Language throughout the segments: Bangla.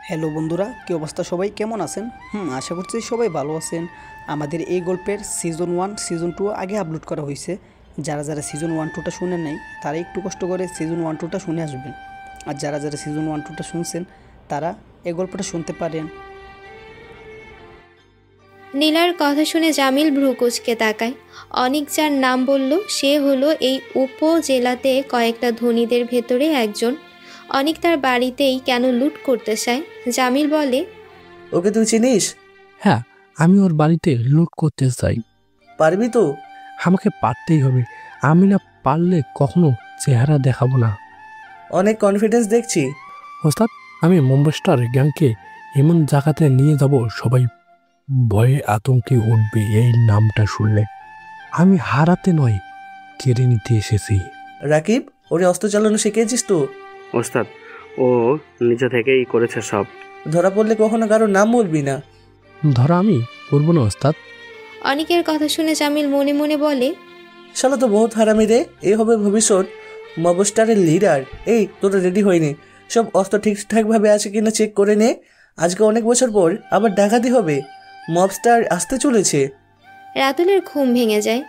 হ্যালো বন্ধুরা, কী অবস্থা? সবাই কেমন আছেন? আশা করছি সবাই ভালো আছেন। আমাদের এই গল্পের সিজন 1 সিজন 2 আগে আপলোড করা হয়েছে। যারা যারা সিজন 1-2টা শুনেন নাই তারা একটু কষ্ট করে সিজন 1-2টা শুনে আসবেন। আর যারা যারা সিজন 1-2টা শুনছেন তারা এই গল্পটা শুনতে পারেন। নীলার কথা শুনে জামিল ভ্রু কুঁচকে তাকায়। অনিক যার নাম বলল সে হলো এই উপজেলাতে কয়েকটা ধনীদের ভেতরে একজন। অনিক তার বাড়িতেই কেন লুট করতে চায়? জামিল বলে, ওকে তুই চিনিস? হ্যাঁ, আমি ওর বাড়িতে লুট করতে চাই। পারবি তো? আমাকে পারতেই হবে। আমি না পারলে কখনো চেহারা দেখাবো না। অনেক কনফিডেন্স দেখছি। ওস্তাদ, আমি মুম্বাই স্টার গ্যাংকে এমন জায়গাতে নিয়ে যাব সবাই ভয়ে আতঙ্কে উঠবে এই নামটা শুনলে। আমি হারাতে নয়, কেড়ে নিতে এসেছি। রাকিব, ওরে অস্ত্র চালানো শিখিয়েছিস তো? ওস্তাদ, ও নিজে থেকেই করেছে সব। ধরা পড়লে কখনো কারো নাম বলবি না। ধরা আমি করবো না ওস্তাদ। অনিকের কথা শুনে জামিল মনে মনে বলে, শালা তো বহুত হারামি রে, এ হবে ভবিষ্যৎ মবস্টারের লিডার। এই তোরা রেডি হয়নি? সব অস্ত্র ঠিকঠাকভাবে আছে কিনা চেক করে নে। আজকে অনেক বছর পর আবার ডাকাতি হবে। মবস্টার আসতে চলেছে। রাতুলের ঘুম ভেঙে যায়।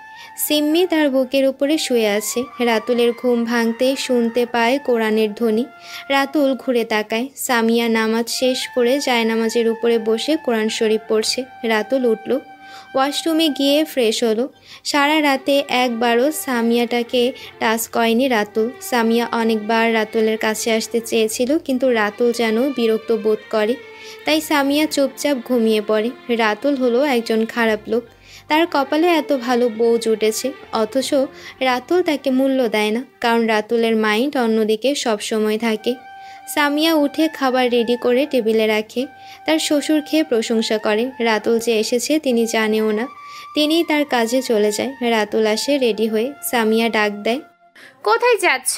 সিম্মি তার বুকের উপরে শুয়ে আছে। রাতুলের ঘুম ভাঙতে শুনতে পায় কোরআনের ধ্বনি। রাতুল ঘুরে তাকায়। সামিয়া নামাজ শেষ করে জায়নামাজের উপরে বসে কোরআন শরীফ পড়ছে। রাতুল উঠল, ওয়াশরুমে গিয়ে ফ্রেশ হলো। সারা রাতে একবারও সামিয়াটাকে টাচ করেনি রাতুল। সামিয়া অনেকবার রাতুলের কাছে আসতে চেয়েছিল, কিন্তু রাতুল যেন বিরক্ত বোধ করে। তাই সামিয়া চুপচাপ ঘুমিয়ে পড়ে। রাতুল হলো একজন খারাপ লোক। তার কপালে এত ভালো বউ জুটেছে, অথচ রাতুল তাকে মূল্য দেয় না, কারণ রাতুলের মাইন্ড অন্যদিকে সবসময় থাকে। সামিয়া উঠে খাবার রেডি করে টেবিলে রাখে। তার শ্বশুর খেয়ে প্রশংসা করে। রাতুল যে এসেছে তিনি জানেও না। তিনিই তার কাজে চলে যায়। রাতুল আসে রেডি হয়ে। সামিয়া ডাক দেয়, কোথায় যাচ্ছ?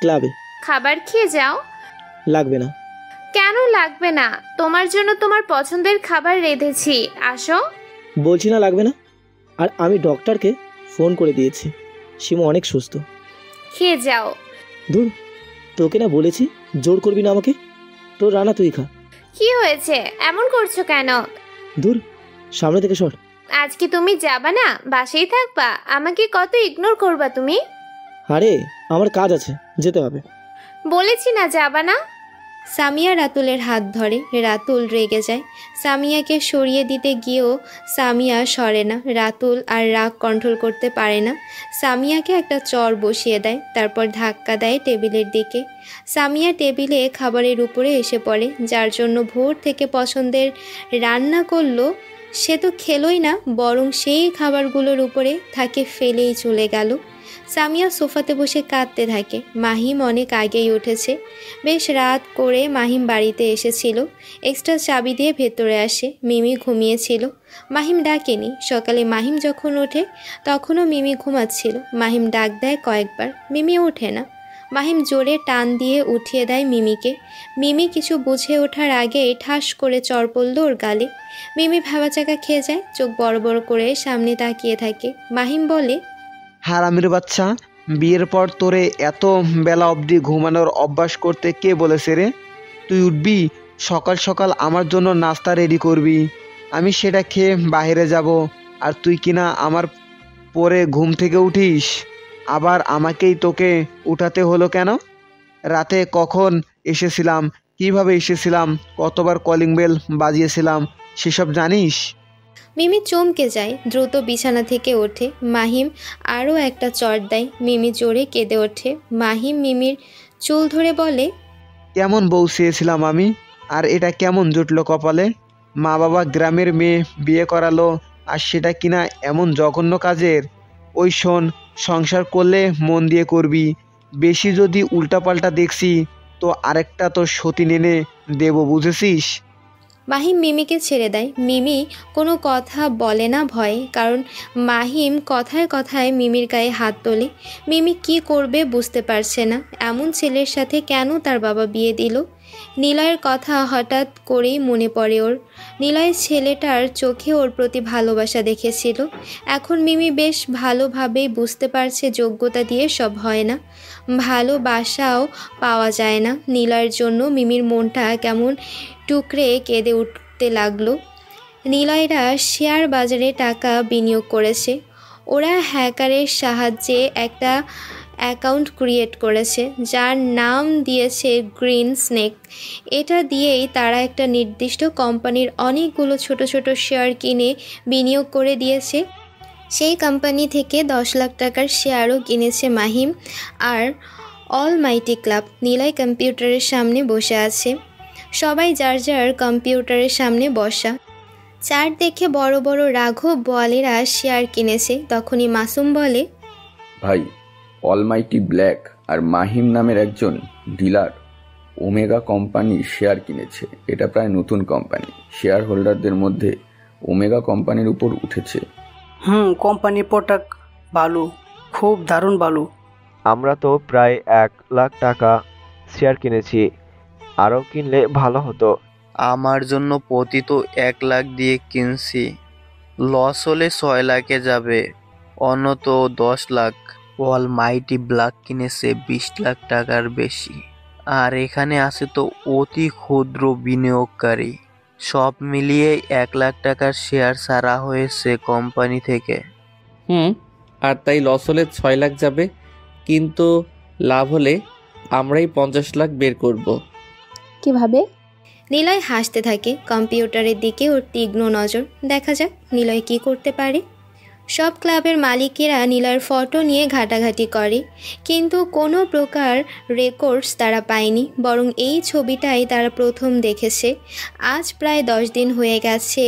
ক্লাবে। খাবার খেয়ে যাও। লাগবে না। কেন লাগবে না? তোমার জন্য তোমার পছন্দের খাবার রেঁধেছি, আসো। বলছি না লাগবে না। আর আমি ডক্টরকে ফোন করে দিয়েছি, শিমু অনেক সুস্থ। খেয়ে যাও। ধুর, তোকে না বলেছি জোর করবি না আমাকে। তোর রান্না তুই খা। কি হয়েছে? এমন করছো কেন? ধুর, সামনে থেকে সর। আজকে তুমি যাবা না, বাসায় থাকবা? আমাকে কত ইগনোর করবা তুমি। আরে আমার কাজ আছে, যেতে হবে। বলেছি না যাবা না। সামিয়া রাতুলের হাত ধরে। রাতুল রেগে যায়। সামিয়াকে সরিয়ে দিতে গিয়েও সামিয়া সরে না। রাতুল আর রাগ কন্ট্রোল করতে পারে না। সামিয়াকে একটা চর বসিয়ে দেয়, তারপর ধাক্কা দেয় টেবিলের দিকে। সামিয়া টেবিলে খাবারের উপরে এসে পড়ে। যার জন্য ভোর থেকে পছন্দের রান্না করলো সে তো খেলোই না, বরং সেই খাবারগুলোর উপরে তাকে ফেলেই চলে গেল। সামিয়া সোফাতে বসে কাঁদতে থাকে। মাহিম অনেক আগেই উঠেছে। বেশ রাত করে মাহিম বাড়িতে এসেছিল। এক্সট্রা চাবি দিয়ে ভেতরে আসে। মিমি ঘুমিয়েছিল। মাহিম ডাকেনি। সকালে মাহিম যখন ওঠে তখনও মিমি ঘুমাচ্ছিল। মাহিম ডাক দেয় কয়েকবার, মিমি ওঠে না। মাহিম জোরে টান দিয়ে উঠিয়ে দেয় মিমিকে। মিমি কিছু বুঝে ওঠার আগেই ঠাস করে চড় পড়ল ওর গালে। মিমি ভ্যাবাচাকা খেয়ে যায়, চোখ বড় বড় করে সামনে তাকিয়ে থাকে। মাহিম বলে, হারামির বাচ্চা, বিয়ের পর তোরে এত বেলা অবধি ঘুমানোর অভ্যাস করতে কে বলেছে রে? তুই উঠবি সকাল সকাল আমার জন্য নাস্তা রেডি করবি, আমি সেটা খেয়ে বাইরে যাব, আর তুই কিনা আমার পরে ঘুম থেকে উঠিস। আবার আমাকেই তোকে উঠাতে হলো কেন? রাতে কখন এসেছিলাম, কিভাবে এসেছিলাম, কতবার কলিং বেল বাজিয়েছিলাম সেসব জানিস? মিমি চমকে যায়, দ্রুত বিছানা থেকে ওঠে। মাহিম আরও একটা চড় দেয়। মিমি জোরে কেঁদে ওঠে। মাহিম মিমির চুল ধরে বলে, কেমন বউ চেয়েছিলাম আমি, আর এটা কেমন জুটলো কপালে? মা বাবা গ্রামের মেয়ে বিয়ে করালো, আর সেটা কিনা এমন জঘন্য কাজের। ওই শোন, সংসার করলে মন দিয়ে করবি, বেশি যদি উল্টাপাল্টা দেখছি তো আরেকটা তো সতীন এনে দেবো, বুঝেছিস? মাহিম মিমিকে ছেড়ে দেয়। মিমি কোনো কথা বলে না ভয়ে, কারণ মাহিম কথায় কথায় মিমির গায়ে হাত তোলে। মিমি কি করবে বুঝতে পারছে না। এমন ছেলের সাথে কেন তার বাবা বিয়ে দিল? নিলয়ের কথা হঠাৎ করেই মনে পড়ে ওর। নিলয়ের ছেলেটার চোখে ওর প্রতি ভালোবাসা দেখেছিল। এখন মিমি বেশ ভালোভাবেই বুঝতে পারছে যোগ্যতা দিয়ে সব হয় না, ভালোবাসাও পাওয়া যায় না। নিলয়ের জন্য মিমির মনটা কেমন টুকরে কেঁদে উঠতে লাগলো। নিলয়রা শেয়ার বাজারে টাকা বিনিয়োগ করেছে। ওরা হ্যাকারের সাহায্যে একটা অ্যাকাউন্ট ক্রিয়েট করেছে যার নাম দিয়েছে গ্রিন স্নেক। এটা দিয়েই তারা একটা নির্দিষ্ট কোম্পানির অনেকগুলো ছোট ছোট শেয়ার কিনে বিনিয়োগ করে দিয়েছে। সেই কোম্পানি থেকে 10 লাখ টাকার শেয়ারও কিনেছে মাহিম আর অলমাইটি ক্লাব। নিলয় কম্পিউটারের সামনে বসে আছে। সবাই যার যার কম্পিউটারের সামনে বসা। চার্ট দেখে বড় বড় রাঘব বোয়ালেরা শেয়ার কিনেছে। তখনই মাসুম বলে, ভাই, অলমাইটি ব্ল্যাক আর মাহিম নামের একজন ডিলার ওমেগা কোম্পানির শেয়ার কিনেছে। এটা প্রায় নতুন কোম্পানি, শেয়ার হোল্ডারদের মধ্যে ওমেগা কোম্পানির উপর উঠেছে। কোম্পানির প্রোডাক্ট ভালো, খুব দারুণ ভালো। আমরা তো প্রায় 1 লাখ টাকা শেয়ার কিনেছি, আরও কিনলে ভালো হতো। আমার জন্য প্রতি তো 1 লাখ দিয়ে কিনছি, লস হলে 6 লাখে যাবে, অন্য তো 10 লাখ। অলমাইটি ব্ল্যাক কিনেছে 20 লাখ টাকার বেশি, আর এখানে আছে তো অতি ক্ষুদ্র বিনিয়োগকারী। সব মিলিয়ে 1 লাখ টাকার শেয়ার ছাড়া হয়েছে কোম্পানি থেকে। আর তাই লস হলে 6 লাখ যাবে, কিন্তু লাভ হলে আমরাই 50 লাখ বের করব। কিভাবে? নিলয় হাসতে থাকে। কম্পিউটারের দিকে ওর তীক্ষ্ণ নজর। দেখা যাক নিলয় কি করতে পারে। সব ক্লাবের মালিকেরা নিলয়ের ফটো নিয়ে ঘাটাঘাটি করে, কিন্তু কোনো প্রকার রেকর্ডস তারা পায়নি। বরং এই ছবিটাই তারা প্রথম দেখেছে। আজ প্রায় 10 দিন হয়ে গেছে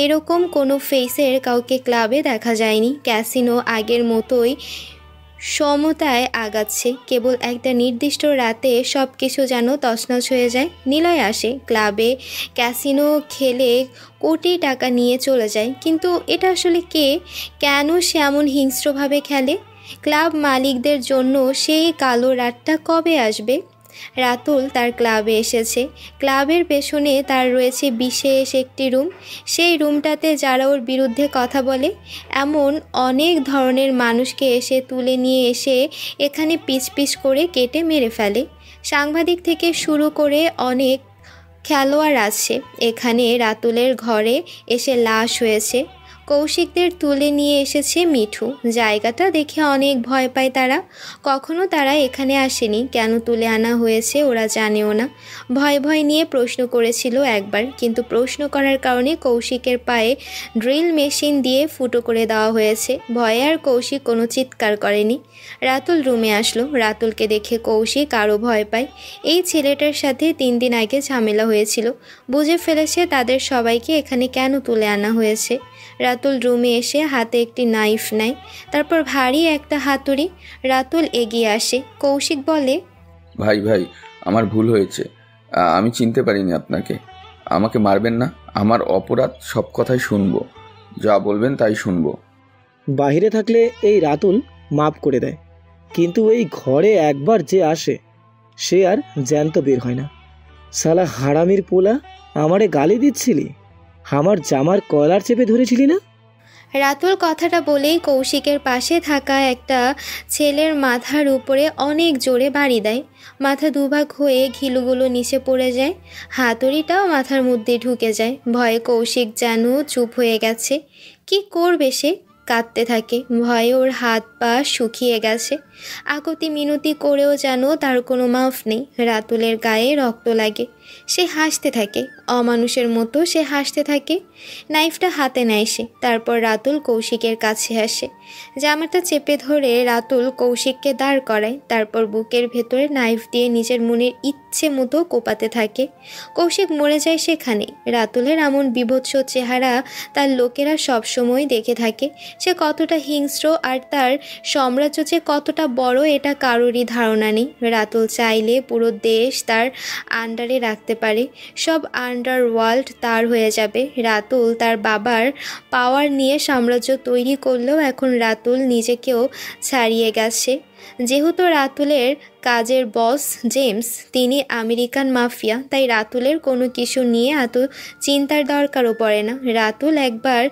এরকম কোনো ফেসের কাউকে ক্লাবে দেখা যায়নি। ক্যাসিনো আগের মতোই সমতায় আগাচ্ছে। কেবল একটা নির্দিষ্ট রাতে সব কিছু যেন তছনছ হয়ে যায়। নিলয় আসে ক্লাবে, ক্যাসিনো খেলে কোটি টাকা নিয়ে চলে যায়। কিন্তু এটা আসলে কে, কেন সে এমন হিংস্রভাবে খেলে? ক্লাব মালিকদের জন্য সেই কালো রাতটা কবে আসবে? রাতুল তার ক্লাবে এসেছে। ক্লাবের পেছনে তার রয়েছে বিশেষ একটি রুম। সেই রুমটাতে যারা ওর বিরুদ্ধে কথা বলে এমন অনেক ধরনের মানুষকে এসে তুলে নিয়ে এসে এখানে পিচ পিচ করে কেটে মেরে ফেলে। সাংবাদিক থেকে শুরু করে অনেক খেলোয়াড় আছে এখানে। রাতুলের ঘরে এসে লাশ হয়েছে। কৌশিকদের তুলে নিয়ে এসেছে মিঠু। জায়গাটা দেখে অনেক ভয় পায় তারা। কখনো তারা এখানে আসেনি, কেন তুলে আনা হয়েছে ওরা জানেও না। ভয় ভয় নিয়ে প্রশ্ন করেছিল একবার, কিন্তু প্রশ্ন করার কারণে কৌশিকের পায়ে ড্রিল মেশিন দিয়ে ফুটো করে দেওয়া হয়েছে। ভয়ে আর কৌশিক কোনো চিৎকার করেনি। রাতুল রুমে আসলো। রাতুলকে দেখে কৌশিক আরও ভয় পায়। এই ছেলেটার সাথে 3 দিন আগে ঝামেলা হয়েছিল। বুঝে ফেলেছে তাদের সবাইকে এখানে কেন তুলে আনা হয়েছে। রাতুল রুমে এসে হাতে একটি নাইফ নেয়, তারপর ভারী একটা হাতুড়ি। রাতুল এগিয়ে আসে। কৌশিক বলে, ভাই ভাই, আমার ভুল হয়েছে, আমি চিনতে পারিনি আপনাকে, আমাকে মারবেন না, আমার অপরাধ, সব কথাই শুনবো, যা বলবেন তাই শুনবো। বাহিরে থাকলে এই রাতুল মাপ করে দেয়, কিন্তু এই ঘরে একবার যে আসে সে আর জ্যান্ত বের হয় না। শালা হারামির পোলা, আমারে গালি দিচ্ছিলি, আমার জামার কলার চেপে ধরেছিলি না? রাতুল কথাটা বলেই কৌশিকের পাশে থাকা একটা ছেলের মাথার উপরে অনেক জোরে বাড়ি দেয়। মাথা দুভাগ হয়ে ঘিলুগুলো নিচে পড়ে যায়। হাতুড়িটাও মাথার মধ্যে ঢুকে যায়। ভয়ে কৌশিক যেন চুপ হয়ে গেছে। কি করবে সে? কাঁদতে থাকে। ভয়ে ওর হাত পা শুকিয়ে গেছে। আকতি মিনতি করেও যেন তার কোনো মাফ নেই। রাতুলের গায়ে রক্ত লাগে। সে হাসতে থাকে, অমানুষের মতো সে হাসতে থাকে। নাইফটা হাতে নেয় সে। তারপর রাতুল কৌশিকের কাছে আসে। জামাটা চেপে ধরে রাতুল কৌশিককে দাঁড় করায়। তারপর বুকের ভেতরে নাইফ দিয়ে নিজের মনের ইচ্ছে মতো কোপাতে থাকে। কৌশিক মরে যায় সেখানে। রাতুলের এমন বিভৎস চেহারা তার লোকেরা সবসময় দেখে থাকে। সে কতটা হিংস্র আর তার সাম্রাজ্য যে কতটা বড় এটা কারোরই ধারণা নেই। রাতুল চাইলে পুরো দেশ তার আন্ডারে রাখতে পারে। সব আন্ডারওয়ার্ল্ড তার হয়ে যাবে। রাতুল তার বাবার পাওয়ার নিয়ে সাম্রাজ্য তৈরি করলেও এখন রাতুল নিজেকেও ছাড়িয়ে গেছে। যেহেতু রাতুলের কাজের বস জেমস তিনি আমেরিকান মাফিয়া, তাই রাতুলের কোনো কিছু নিয়ে এত চিন্তার দরকারও পড়ে না। রাতুল একবার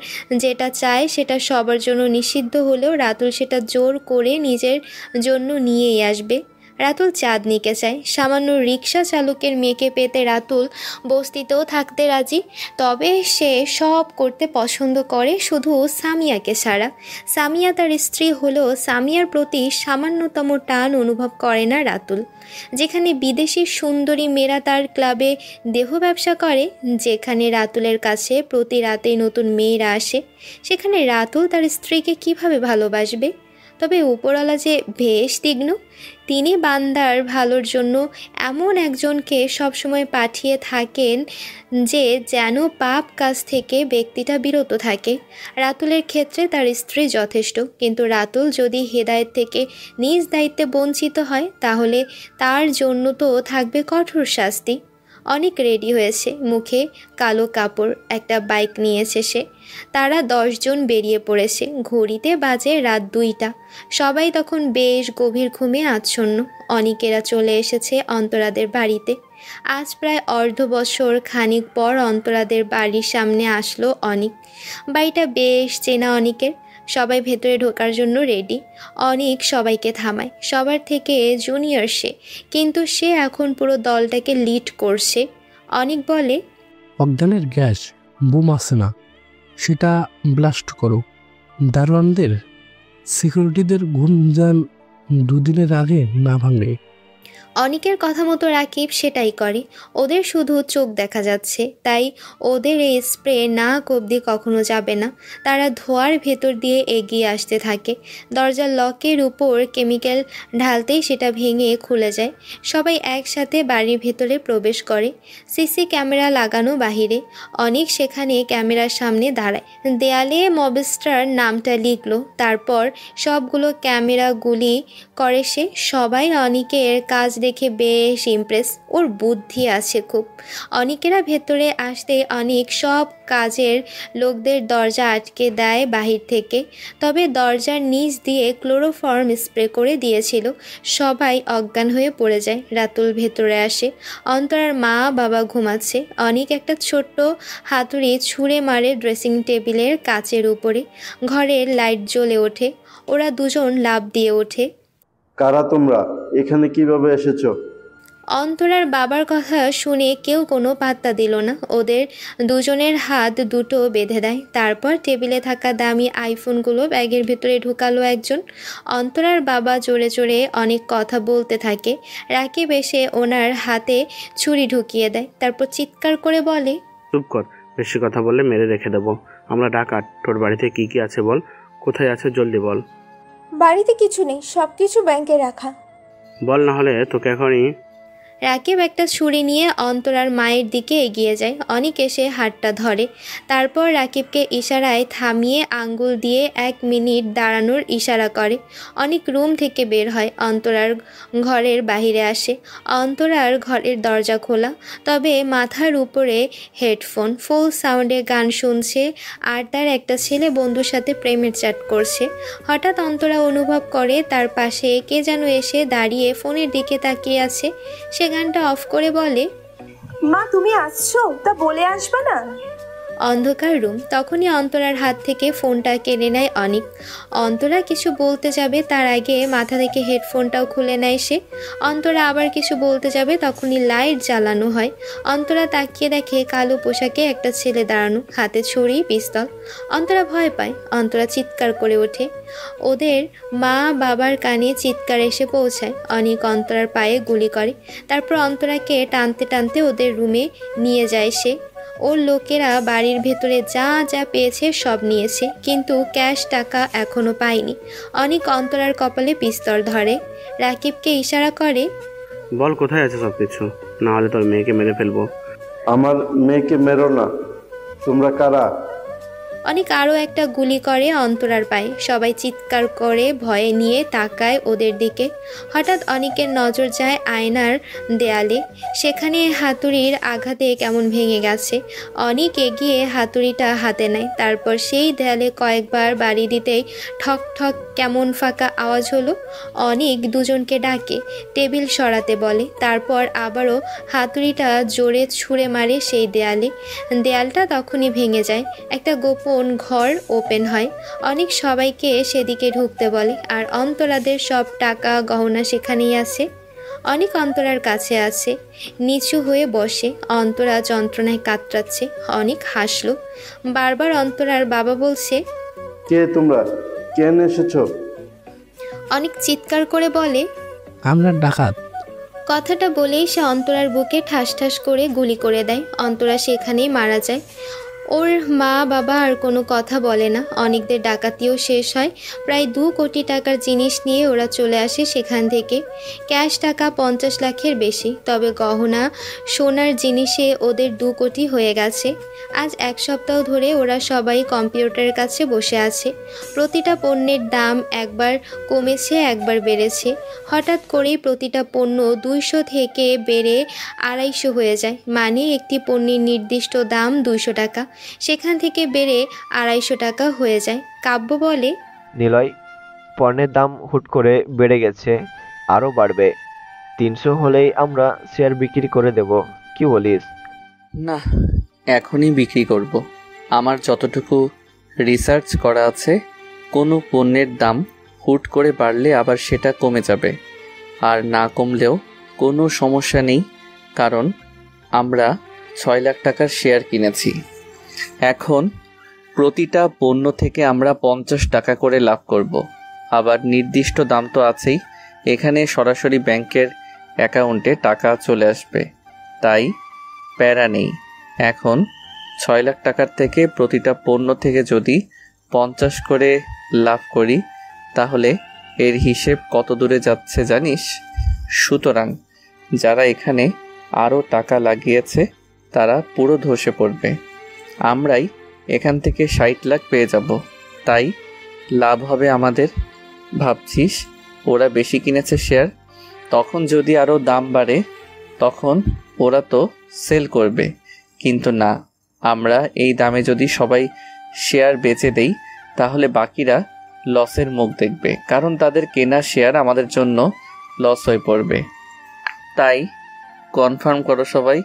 যেটা চায় সেটা সবার জন্য নিষিদ্ধ হলেও রাতুল সেটা জোর করে নিজের জন্য নিয়েই আসবে। রাতুল চাঁদনিকে চায়। সামান্য রিক্সা চালকের মেয়েকে পেতে রাতুল বস্তিতেও থাকতে রাজি, তবে সে সব করতে পছন্দ করে শুধু সামিয়াকে ছাড়া। সামিয়া তার স্ত্রী হলেও সামিয়ার প্রতি সামান্যতম টান অনুভব করে না রাতুল। যেখানে বিদেশি সুন্দরী মেয়েরা তার ক্লাবে দেহ ব্যবসা করে, যেখানে রাতুলের কাছে প্রতি রাতেই নতুন মেয়েরা আসে, সেখানে রাতুল তার স্ত্রীকে কিভাবে ভালোবাসবে? তবে উপরওয়ালা যে বেশ তীক্ষ্ণ, তিনি বান্দার ভালোর জন্য এমন একজনকে সবসময় পাঠিয়ে থাকেন যে যেন পাপ কাজ থেকে ব্যক্তিটা বিরত থাকে। রাতুলের ক্ষেত্রে তার স্ত্রী যথেষ্ট, কিন্তু রাতুল যদি হেদায়েত থেকে নিজ দায়িত্বে বঞ্চিত হয় তাহলে তার জন্য তো থাকবে কঠোর শাস্তি। অনেক রেডি হয়েছে, মুখে কালো কাপড়, একটা বাইক নিয়েছে সে। তারা 10 জন বেরিয়ে পড়েছে। ঘড়িতে বাজে রাত 2টা। সবাই তখন বেশ গভীর ঘুমে আচ্ছন্ন। অনিকেরা চলে এসেছে অন্তরাদের বাড়িতে। আজ প্রায় অর্ধবছর খানিক পর অন্তরাদের বাড়ির সামনে আসলো অনিক। বাড়িটা বেশ চেনা অনিকের। সবাই ভেতরে ঢোকার জন্য রেডি। অনিক সবাইকে থামায়। সবার থেকে জুনিয়র সে, কিন্তু সে এখন পুরো দলটাকে লিড করছে। অনিক বলে, অজ্ঞানের গ্যাস বুম আছে না, সেটা ব্লাস্ট করো। দারোয়ানদের সিকিউরিটিদের গুঞ্জান 2 দিনের আগে না ভাঙে। অনিকের কথা মতো রাকিব সেটাই করে। ওদের শুধু চোখ দেখা যাচ্ছে, তাই ওদের এই স্প্রে নাক অবধি কখনো যাবে না। তারা ধোয়ার ভেতর দিয়ে এগিয়ে আসতে থাকে। দরজার লকের উপর কেমিক্যাল ঢালতেই সেটা ভেঙে খুলে যায়। সবাই একসাথে বাড়ির ভেতরে প্রবেশ করে। সিসি ক্যামেরা লাগানো বাহিরে। অনিক সেখানে ক্যামেরার সামনে দাঁড়ায়। দেয়ালে মবস্টার নামটা লিখলো। তারপর সবগুলো ক্যামেরা গুলি করে সে। সবাই অনিকের কাজ দেখে বেশ ইমপ্রেস। ওর বুদ্ধি আছে খুব। অনিকেরা ভেতরে আসতে অনেক সব কাজের লোকদের দরজা আটকে দেয় বাহির থেকে। তবে দরজার নিচ দিয়ে ক্লোরোফর্ম স্প্রে করে দিয়েছিল। সবাই অজ্ঞান হয়ে পড়ে যায়। রাতুল ভেতরে আসে। অন্তরার মা বাবা ঘুমাচ্ছে। অনেক একটা ছোট্ট হাতুড়ি ছুঁড়ে মারে ড্রেসিং টেবিলের কাচের উপরে। ঘরের লাইট জ্বলে ওঠে। ওরা দুজন লাফ দিয়ে ওঠে। কারা তোমরা? এখানে কিভাবে এসেছো? অন্তরার বাবার কথা শুনে কেউ কোনো পাত্তা দিল না। ওদের দুজনের হাত দুটো বেঁধে দেয়। তারপর টেবিলে থাকা দামি আইফোনগুলো ব্যাগের ভেতরে ঢুকালো একজন। অন্তরার বাবা জোরে জোরে অনেক কথা বলতে থাকে। রাকিব এসে ওনার হাতে ছুরি ঢুকিয়ে দেয়। তারপর চিৎকার করে বলে, চুপ কর, বেশি কথা বললে মেরে রেখে দেবো। আমরা ডাকাত। তোর বাড়িতে কি কি আছে বল, কোথায় আছে জলদি বল। বাড়িতে কিছু নেই, সব কিছু ব্যাংকে রাখা। বল, না হলে তোকে এখনই। রাকিব একটা ছুরি নিয়ে অন্তরার মায়ের দিকে এগিয়ে যায়। অনিক এসে হাতটা ধরে। তারপর রাকিবকে ইশারায় থামিয়ে আঙ্গুল দিয়ে 1 মিনিট দাঁড়ানোর ইশারা করে। অনিক রুম থেকে বের হয়। অন্তরার ঘরের বাহিরে আসে। অন্তরার ঘরের দরজা খোলা, তবে মাথার উপরে হেডফোন। ফুল সাউন্ডে গান শুনছে আর তার একটা ছেলে বন্ধুর সাথে প্রেমের চ্যাট করছে। হঠাৎ অন্তরা অনুভব করে তার পাশে কে যেন এসে দাঁড়িয়ে ফোনের দিকে তাকিয়ে আছে। সে গানটা অফ করে বলে, মা তুমি আসছো, তা বলে আসবা না? অন্ধকার রুম। তখনই অন্তরার হাত থেকে ফোনটা কেড়ে নেয় অনিক। অন্তরা কিছু বলতে যাবে তার আগে মাথা থেকে হেডফোনটাও খুলে নেয় সে। অন্তরা আবার কিছু বলতে যাবে, তখনই লাইট জ্বালানো হয়। অন্তরা তাকিয়ে দেখে কালো পোশাকে একটা ছেলে দাঁড়ানো, হাতে ছুরি পিস্তল। অন্তরা ভয় পায়। অন্তরা চিৎকার করে ওঠে। ওদের মা বাবার কানে চিৎকার এসে পৌঁছায়। অনিক অন্তরার পায়ে গুলি করে। তারপর অন্তরাকে টানতে টানতে ওদের রুমে নিয়ে যায় সে। ওর লোকেরা বাড়ির ভেতরে যা যা পেয়েছে সব নিয়েছে, কিন্তু ক্যাশ টাকা এখনো পায়নি। অনেক অন্তরার কপালে পিস্তল ধরে। রাকিবকে ইশারা করে, বল কোথায় আছে সব কিছু, না হলে তোর মেয়েকে মেরে ফেলবো। আমার মেয়েকে মেরো না। তোমরা কারা? অনেক আরও একটা গুলি করে অন্তরার পায়ে। সবাই চিৎকার করে ভয়ে নিয়ে তাকায় ওদের দিকে। হঠাৎ অনেকের নজর যায় আয়নার দেয়ালে। সেখানে হাতুড়ির আঘাতে কেমন ভেঙে গেছে। অনেক এগিয়ে হাতুড়িটা হাতে নেয়। তারপর সেই দেয়ালে কয়েকবার বাড়ি দিতেই ঠক ঠক কেমন ফাঁকা আওয়াজ হলো। অনেক দুজনকে ডাকে, টেবিল সরাতে বলে। তারপর আবারও হাতুড়িটা জোরে ছুঁড়ে মারে সেই দেয়ালে। দেয়ালটা তখনই ভেঙে যায়। একটা গোপন ঘর ওপেন হয়। অনেক সবাইকে সেদিকে ঢুকতে বলে। আর অন্তরাদের সব টাকা গহনা সেখানেই আছে। অনেক অন্তরার কাছে আছে, নিচু হয়ে বসে। অন্তরা যন্ত্রণায় কাতরাচ্ছে। অনেক হাসলো। বারবার অন্তরার বাবা বলছে, কে তোমরা, কেন এসেছো? অনেক চিৎকার করে বলে, আমরা ডাকাত। কথাটা বলেই সে অন্তরার বুকে ঠাস ঠাস করে গুলি করে দেয়। অন্তরা সেখানেই মারা যায়। ওর মা বাবা আর কোনো কথা বলে না। অনেকদের ডাকাতিও শেষ হয়। প্রায় 2 কোটি টাকার জিনিস নিয়ে ওরা চলে আসে সেখান থেকে। ক্যাশ টাকা 50 লাখের বেশি। তবে গহনা সোনার জিনিসে ওদের 2 কোটি হয়ে গেছে। আজ 1 সপ্তাহ ধরে ওরা সবাই কম্পিউটারের কাছে বসে আছে। প্রতিটা পণ্যের দাম একবার কমেছে, একবার বেড়েছে। হঠাৎ করেই প্রতিটা পণ্য 200 থেকে বেড়ে 250 হয়ে যায়। মানে একটি পণ্যের নির্দিষ্ট দাম 200 টাকা, সেখান থেকে বেড়ে 250 টাকা হয়ে যায়। কাব্য বলে, নিলয়, পণ্যের দাম হুট করে বেড়ে গেছে, আরও বাড়বে। 300 হলেই আমরা শেয়ার বিক্রি করে দেব, কি বলিস? না, এখনই বিক্রি করব। আমার যতটুকু রিসার্চ করা আছে, কোনো পণ্যের দাম হুট করে বাড়লে আবার সেটা কমে যাবে, আর না কমলেও কোনো সমস্যা নেই, কারণ আমরা 6 লাখ টাকার শেয়ার কিনেছি। এখন প্রতিটা পণ্য থেকে আমরা 50 টাকা করে লাভ করব। আবার নির্দিষ্ট দাম তো আছেই, এখানে সরাসরি ব্যাংকের অ্যাকাউন্টে টাকা চলে আসবে, তাই প্যারা নেই। এখন 6 লাখ টাকার থেকে প্রতিটা পণ্য থেকে যদি 50 করে লাভ করি, তাহলে এর হিসেব কত দূরে যাচ্ছে জানিস? সুতরাং যারা এখানে আরও টাকা লাগিয়েছে তারা পুরো ধসে পড়বে। আমরাই এখান থেকে 60 লাখ পেয়ে যাব, তাই লাভ হবে আমাদের। ভাবছিস ওরা বেশি কিনেছে শেয়ার, তখন যদি আরও দাম বাড়ে তখন ওরা তো সেল করবে, কিন্তু না, আমরা এই দামে যদি সবাই শেয়ার বেচে দেই তাহলে বাকিরা লসের মুখ দেখবে, কারণ তাদের কেনা শেয়ার আমাদের জন্য লস হয়ে পড়বে। তাই কনফার্ম করো সবাই।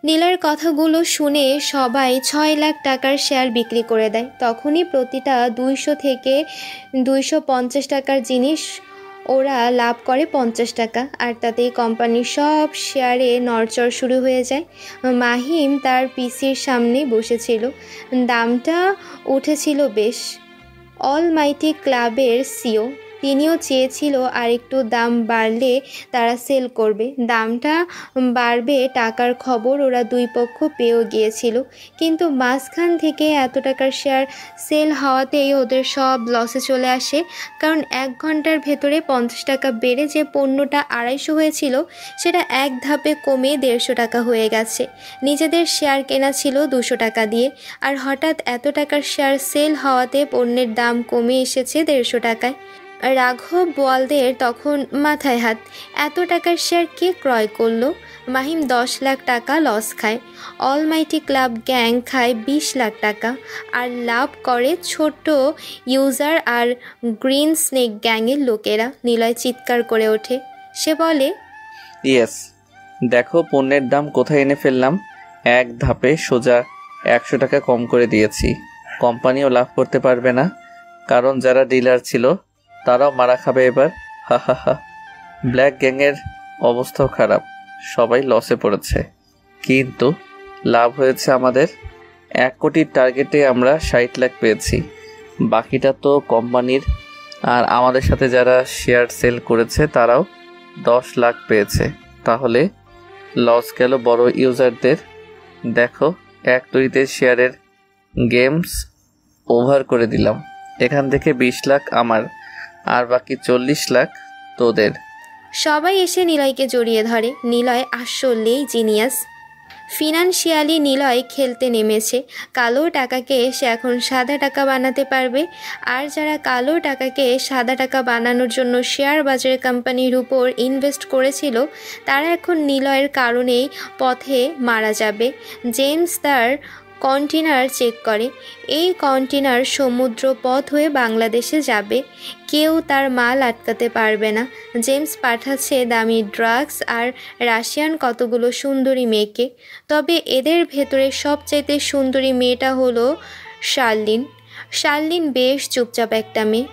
নীলার কথাগুলো শুনে সবাই 6 লাখ টাকার শেয়ার বিক্রি করে দেয়। তখনই প্রতিটা 200 থেকে 250 টাকার জিনিস ওরা লাভ করে 50 টাকা। আর তাতেই কোম্পানির সব শেয়ারে নড়চড় শুরু হয়ে যায়। মাহিম তার পিসির সামনে বসেছিল। দামটা উঠেছিল বেশ। অলমাইটি ক্লাবের সিও, তিনিও চেয়েছিল আর একটু দাম বাড়লে তারা সেল করবে। দামটা বাড়বে টাকার খবর ওরা 2 পক্ষ পেয়েও গিয়েছিল, কিন্তু মাঝখান থেকে এত টাকার শেয়ার সেল হওয়াতেই ওদের সব লসে চলে আসে। কারণ 1 ঘন্টার ভেতরে 50 টাকা বেড়ে যে পণ্যটা 250 হয়েছিল সেটা এক ধাপে কমে 150 টাকা হয়ে গেছে। নিজেদের শেয়ার কেনা ছিল 200 টাকা দিয়ে, আর হঠাৎ এত টাকার শেয়ার সেল হওয়াতে পণ্যের দাম কমে এসেছে 150 টাকায়। রাঘব বোয়ালদের তখন মাথায় হাত, এত টাকার শেয়ার কে ক্রয় করলো? মাহিম 10 লাখ টাকা লস খায়, অলমাইটি ক্লাব গ্যাং খায় 20 লাখ টাকা, আর লাভ করে ছোট ইউজার আর গ্রিন স্নেক গ্যাংয়ের লোকেরা। নিলয় চিৎকার করে ওঠে। সে বলে, ইয়েস, দেখো পণ্যের দাম কোথায় এনে ফেললাম। এক ধাপে সোজা 100 টাকা কম করে দিয়েছি। কোম্পানিও লাভ করতে পারবে না, কারণ যারা ডিলার ছিল তারাও মারা খাবে এবার। হা হা হা। ব্ল্যাক গ্যাংয়ের অবস্থাও খারাপ, সবাই লসে পড়েছে, কিন্তু লাভ হয়েছে আমাদের। 1 কোটির টার্গেটে আমরা 60 লাখ পেয়েছি, বাকিটা তো কোম্পানির। আর আমাদের সাথে যারা শেয়ার সেল করেছে তারাও 10 লাখ পেয়েছে, তাহলে লস গেল বড় ইউজারদের। দেখো 1 কোটিতে শেয়ারের গেমস ওভার করে দিলাম। এখান থেকে 20 লাখ আমার, আর বাকি 40 লাখ তোদের। সবাই এসে নিলয়কে জড়িয়ে ধরে। নিলয় আসলেই জিনিয়াস। ফিনান্সিয়ালি নিলয় খেলতে নেমেছে। কালো টাকাকে সে এখন সাদা টাকা বানাতে পারবে। আর যারা কালো টাকাকে সাদা টাকা বানানোর জন্য শেয়ার বাজারে কোম্পানির উপর ইনভেস্ট করেছিল, তারা এখন নিলয়ের কারণেই পথে মারা যাবে। জেমস তার কন্টেনার চেক করে। এই কন্টেনার সমুদ্র পথ হয়ে বাংলাদেশে যাবে। কেউ তার মাল আটকাতে পারবে না। জেমস পাঠাচ্ছে দামি ড্রাগস আর রাশিয়ান কতগুলো সুন্দরী মেয়েকে। তবে এদের ভেতরে সবচাইতে সুন্দরী মেয়েটা হলো শার্লিন। শার্লিন বেশ চুপচাপ একটা মেয়ে।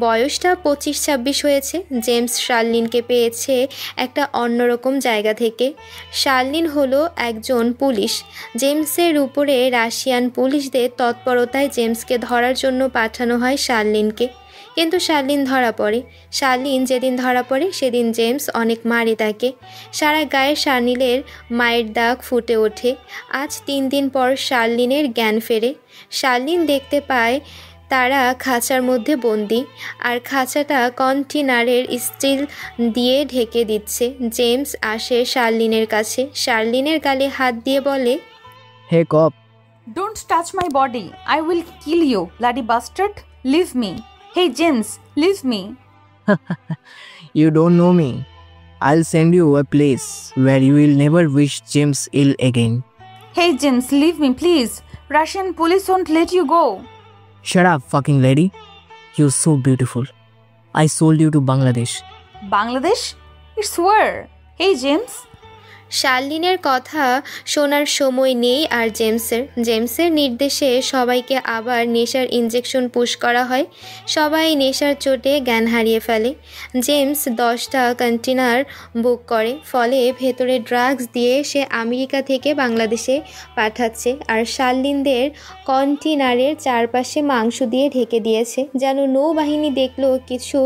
বয়সটা 25-26 হয়েছে। জেমস শার্লিনকে পেয়েছে একটা অন্যরকম জায়গা থেকে। শার্লিন হলো একজন পুলিশ। জেমসের উপরে রাশিয়ান পুলিশদের তৎপরতায় জেমসকে ধরার জন্য পাঠানো হয় শার্লিনকে। কিন্তু শার্লিন ধরা পড়ে। শার্লিন যেদিন ধরা পড়ে সেদিন জেমস অনেক মারে তাকে। সারা গায়ে শার্লিনের মায়ের দাগ ফুটে ওঠে। আজ 3 দিন পর শার্লিনের জ্ঞান ফেরে। শার্লিন দেখতে পায় তারা খাঁচার মধ্যে বন্দি, আর খাঁচাটা কন্টেনারের স্টিল দিয়ে ঢেকে দিচ্ছে। জেমস আসে শার্লিনের কাছে। শার্লিনের গালে হাত দিয়ে বলে, Hey cop, Don't touch my body. I will kill you, bloody bastard. Leave me. Hey James, leave me. you don't know me. I'll send you a place where you will never wish James ill again. Hey James, leave me please. Russian police won't let you go. Shut up, fucking lady. You're so beautiful. I sold you to Bangladesh. Bangladesh? It's where? Hey James. শার্লিনের কথা শোনার সময় নেই আর জেমসের নির্দেশে সবাইকে আবার নেশার ইনজেকশন পুশ করা হয়। সবাই নেশার চোটে জ্ঞান হারিয়ে ফেলে। জেমস 10টা কন্টেনার বুক করে, ফলে ভেতরে ড্রাগস দিয়ে সে আমেরিকা থেকে বাংলাদেশে পাঠাচ্ছে। আর শার্লিনদের কন্টেনারের চারপাশে মাংস দিয়ে ঢেকে দিয়েছে, যেন নৌবাহিনী দেখলেও কিছু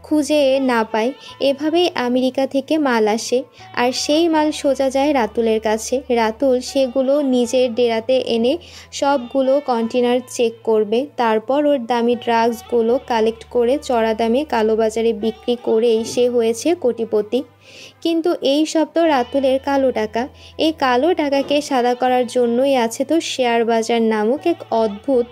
খুঁজে না পায়। এভাবেই আমেরিকা থেকে মাল আসে, আর সেই মাল সোজা যায় রাতুলের কাছে। রাতুল সেগুলো নিজের ডেরাতে এনে সবগুলো কন্টেনার চেক করবে। তারপর ওর দামি ড্রাগসগুলো কালেক্ট করে চড়া দামে কালোবাজারে বিক্রি করেই সে হয়েছে কোটিপতি। কিন্তু এই সব তো রাতুলের কালো টাকা। এই কালো টাকাকে সাদা করার জন্যই আছে তো শেয়ার বাজার নামক এক অদ্ভুত